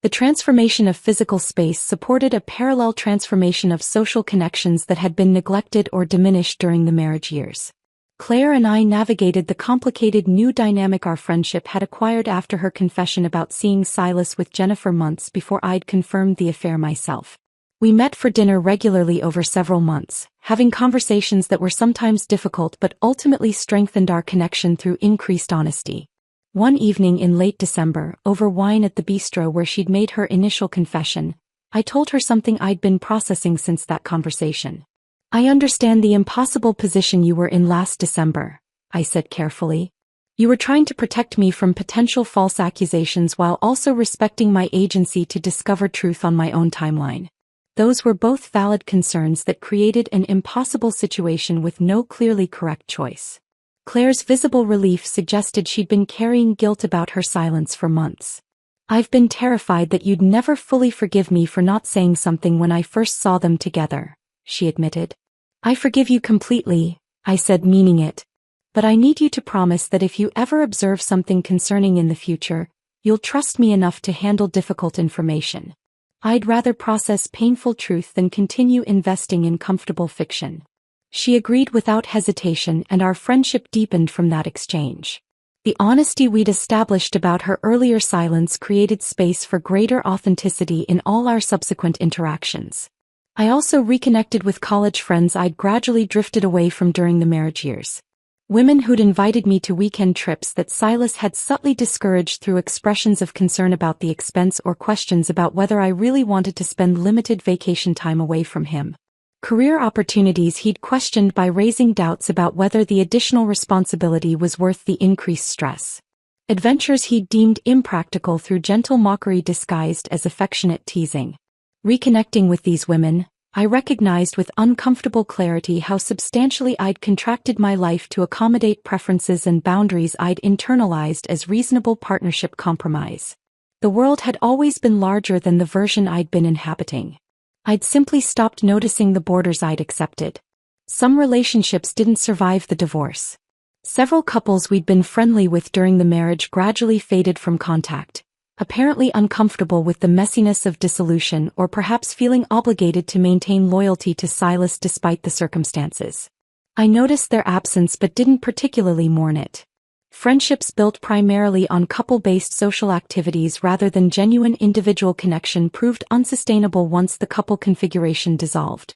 The transformation of physical space supported a parallel transformation of social connections that had been neglected or diminished during the marriage years. Claire and I navigated the complicated new dynamic our friendship had acquired after her confession about seeing Silas with Jennifer months before I'd confirmed the affair myself. We met for dinner regularly over several months, having conversations that were sometimes difficult but ultimately strengthened our connection through increased honesty. One evening in late December, over wine at the bistro where she'd made her initial confession, I told her something I'd been processing since that conversation. "I understand the impossible position you were in last December," I said carefully. "You were trying to protect me from potential false accusations while also respecting my agency to discover truth on my own timeline. Those were both valid concerns that created an impossible situation with no clearly correct choice." Claire's visible relief suggested she'd been carrying guilt about her silence for months. "I've been terrified that you'd never fully forgive me for not saying something when I first saw them together," she admitted. "I forgive you completely," I said, meaning it. "But I need you to promise that if you ever observe something concerning in the future, you'll trust me enough to handle difficult information. I'd rather process painful truth than continue investing in comfortable fiction." She agreed without hesitation, and our friendship deepened from that exchange. The honesty we'd established about her earlier silence created space for greater authenticity in all our subsequent interactions. I also reconnected with college friends I'd gradually drifted away from during the marriage years. Women who'd invited me to weekend trips that Silas had subtly discouraged through expressions of concern about the expense or questions about whether I really wanted to spend limited vacation time away from him. Career opportunities he'd questioned by raising doubts about whether the additional responsibility was worth the increased stress. Adventures he'd deemed impractical through gentle mockery disguised as affectionate teasing. Reconnecting with these women, I recognized with uncomfortable clarity how substantially I'd contracted my life to accommodate preferences and boundaries I'd internalized as reasonable partnership compromise. The world had always been larger than the version I'd been inhabiting. I'd simply stopped noticing the borders I'd accepted. Some relationships didn't survive the divorce. Several couples we'd been friendly with during the marriage gradually faded from contact, apparently uncomfortable with the messiness of dissolution or perhaps feeling obligated to maintain loyalty to Silas despite the circumstances. I noticed their absence but didn't particularly mourn it. Friendships built primarily on couple-based social activities rather than genuine individual connection proved unsustainable once the couple configuration dissolved.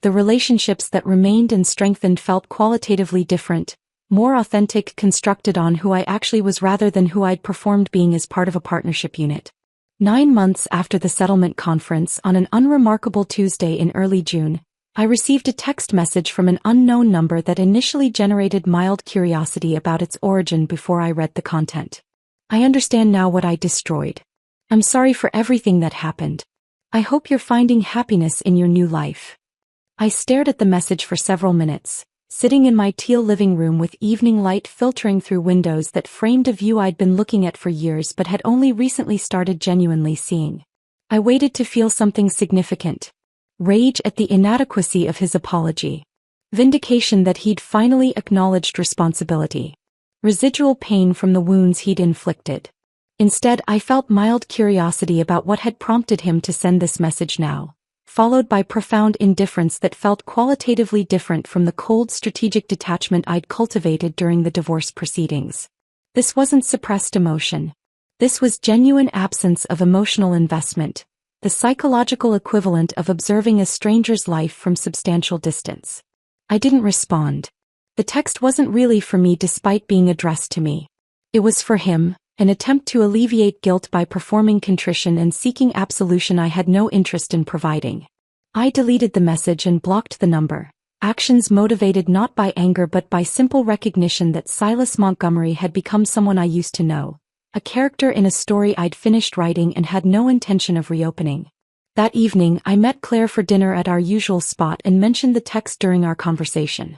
The relationships that remained and strengthened felt qualitatively different, more authentic, constructed on who I actually was rather than who I'd performed being as part of a partnership unit. 9 months after the settlement conference, on an unremarkable Tuesday in early June, I received a text message from an unknown number that initially generated mild curiosity about its origin before I read the content. "I understand now what I destroyed. I'm sorry for everything that happened. I hope you're finding happiness in your new life." I stared at the message for several minutes, sitting in my teal living room with evening light filtering through windows that framed a view I'd been looking at for years but had only recently started genuinely seeing. I waited to feel something significant. Rage at the inadequacy of his apology. Vindication that he'd finally acknowledged responsibility. Residual pain from the wounds he'd inflicted. Instead, I felt mild curiosity about what had prompted him to send this message now, followed by profound indifference that felt qualitatively different from the cold strategic detachment I'd cultivated during the divorce proceedings. This wasn't suppressed emotion. This was genuine absence of emotional investment, the psychological equivalent of observing a stranger's life from substantial distance. I didn't respond. The text wasn't really for me despite being addressed to me. It was for him, an attempt to alleviate guilt by performing contrition and seeking absolution I had no interest in providing. I deleted the message and blocked the number, actions motivated not by anger but by simple recognition that Silas Montgomery had become someone I used to know. A character in a story I'd finished writing and had no intention of reopening. That evening, I met Claire for dinner at our usual spot and mentioned the text during our conversation.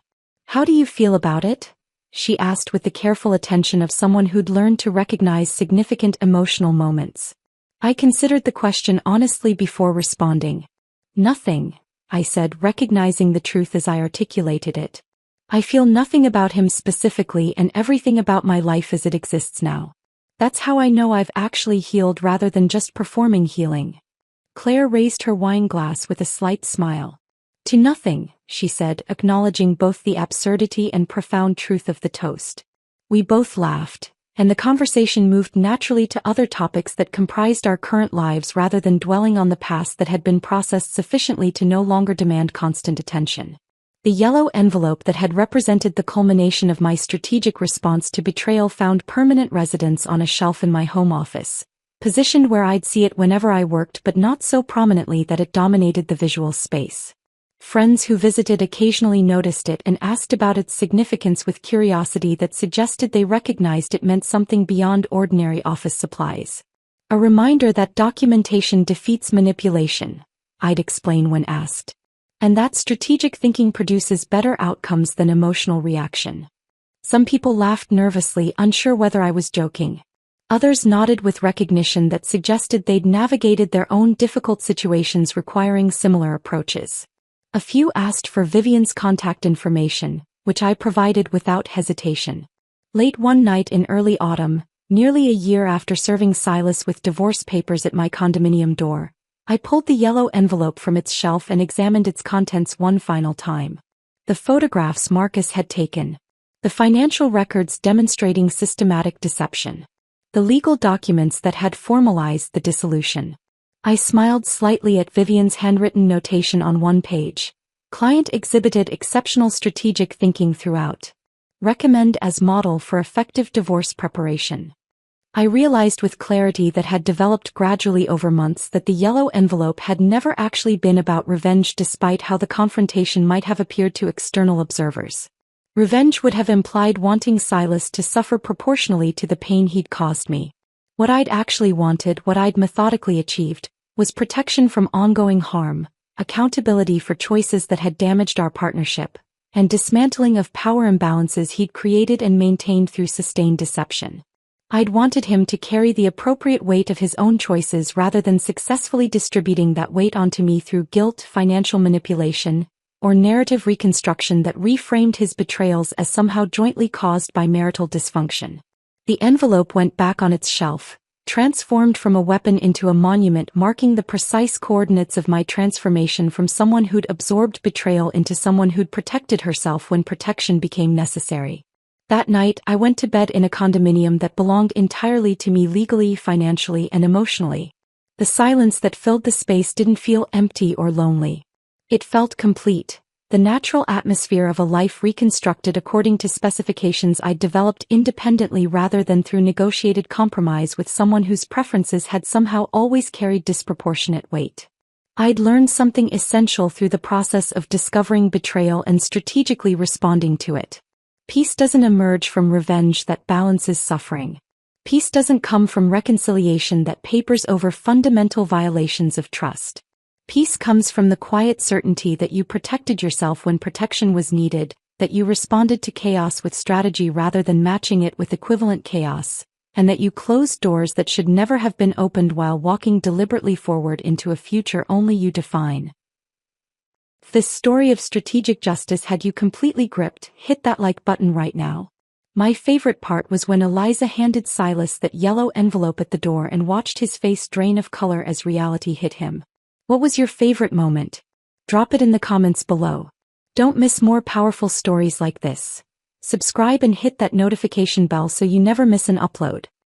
"How do you feel about it?" she asked with the careful attention of someone who'd learned to recognize significant emotional moments. I considered the question honestly before responding. "Nothing," I said, recognizing the truth as I articulated it. "I feel nothing about him specifically and everything about my life as it exists now. That's how I know I've actually healed rather than just performing healing." Claire raised her wine glass with a slight smile. "To nothing," she said, acknowledging both the absurdity and profound truth of the toast. We both laughed, and the conversation moved naturally to other topics that comprised our current lives rather than dwelling on the past that had been processed sufficiently to no longer demand constant attention. The yellow envelope that had represented the culmination of my strategic response to betrayal found permanent residence on a shelf in my home office, positioned where I'd see it whenever I worked but not so prominently that it dominated the visual space. Friends who visited occasionally noticed it and asked about its significance with curiosity that suggested they recognized it meant something beyond ordinary office supplies. "A reminder that documentation defeats manipulation," I'd explain when asked. "And that strategic thinking produces better outcomes than emotional reaction." Some people laughed nervously, unsure whether I was joking. Others nodded with recognition that suggested they'd navigated their own difficult situations requiring similar approaches. A few asked for Vivian's contact information, which I provided without hesitation. Late one night in early autumn, nearly a year after serving Silas with divorce papers at my condominium door, I pulled the yellow envelope from its shelf and examined its contents one final time. The photographs Marcus had taken. The financial records demonstrating systematic deception. The legal documents that had formalized the dissolution. I smiled slightly at Vivian's handwritten notation on one page. "Client exhibited exceptional strategic thinking throughout. Recommend as model for effective divorce preparation." I realized with clarity that had developed gradually over months that the yellow envelope had never actually been about revenge despite how the confrontation might have appeared to external observers. Revenge would have implied wanting Silas to suffer proportionally to the pain he'd caused me. What I'd actually wanted, what I'd methodically achieved, was protection from ongoing harm, accountability for choices that had damaged our partnership, and dismantling of power imbalances he'd created and maintained through sustained deception. I'd wanted him to carry the appropriate weight of his own choices rather than successfully distributing that weight onto me through guilt, financial manipulation, or narrative reconstruction that reframed his betrayals as somehow jointly caused by marital dysfunction. The envelope went back on its shelf, transformed from a weapon into a monument marking the precise coordinates of my transformation from someone who'd absorbed betrayal into someone who'd protected herself when protection became necessary. That night, I went to bed in a condominium that belonged entirely to me legally, financially, and emotionally. The silence that filled the space didn't feel empty or lonely. It felt complete, the natural atmosphere of a life reconstructed according to specifications I'd developed independently rather than through negotiated compromise with someone whose preferences had somehow always carried disproportionate weight. I'd learned something essential through the process of discovering betrayal and strategically responding to it. Peace doesn't emerge from revenge that balances suffering. Peace doesn't come from reconciliation that papers over fundamental violations of trust. Peace comes from the quiet certainty that you protected yourself when protection was needed, that you responded to chaos with strategy rather than matching it with equivalent chaos, and that you closed doors that should never have been opened while walking deliberately forward into a future only you define. If this story of strategic justice had you completely gripped, hit that like button right now. My favorite part was when Eliza handed Silas that yellow envelope at the door and watched his face drain of color as reality hit him. What was your favorite moment? Drop it in the comments below. Don't miss more powerful stories like this. Subscribe and hit that notification bell so you never miss an upload.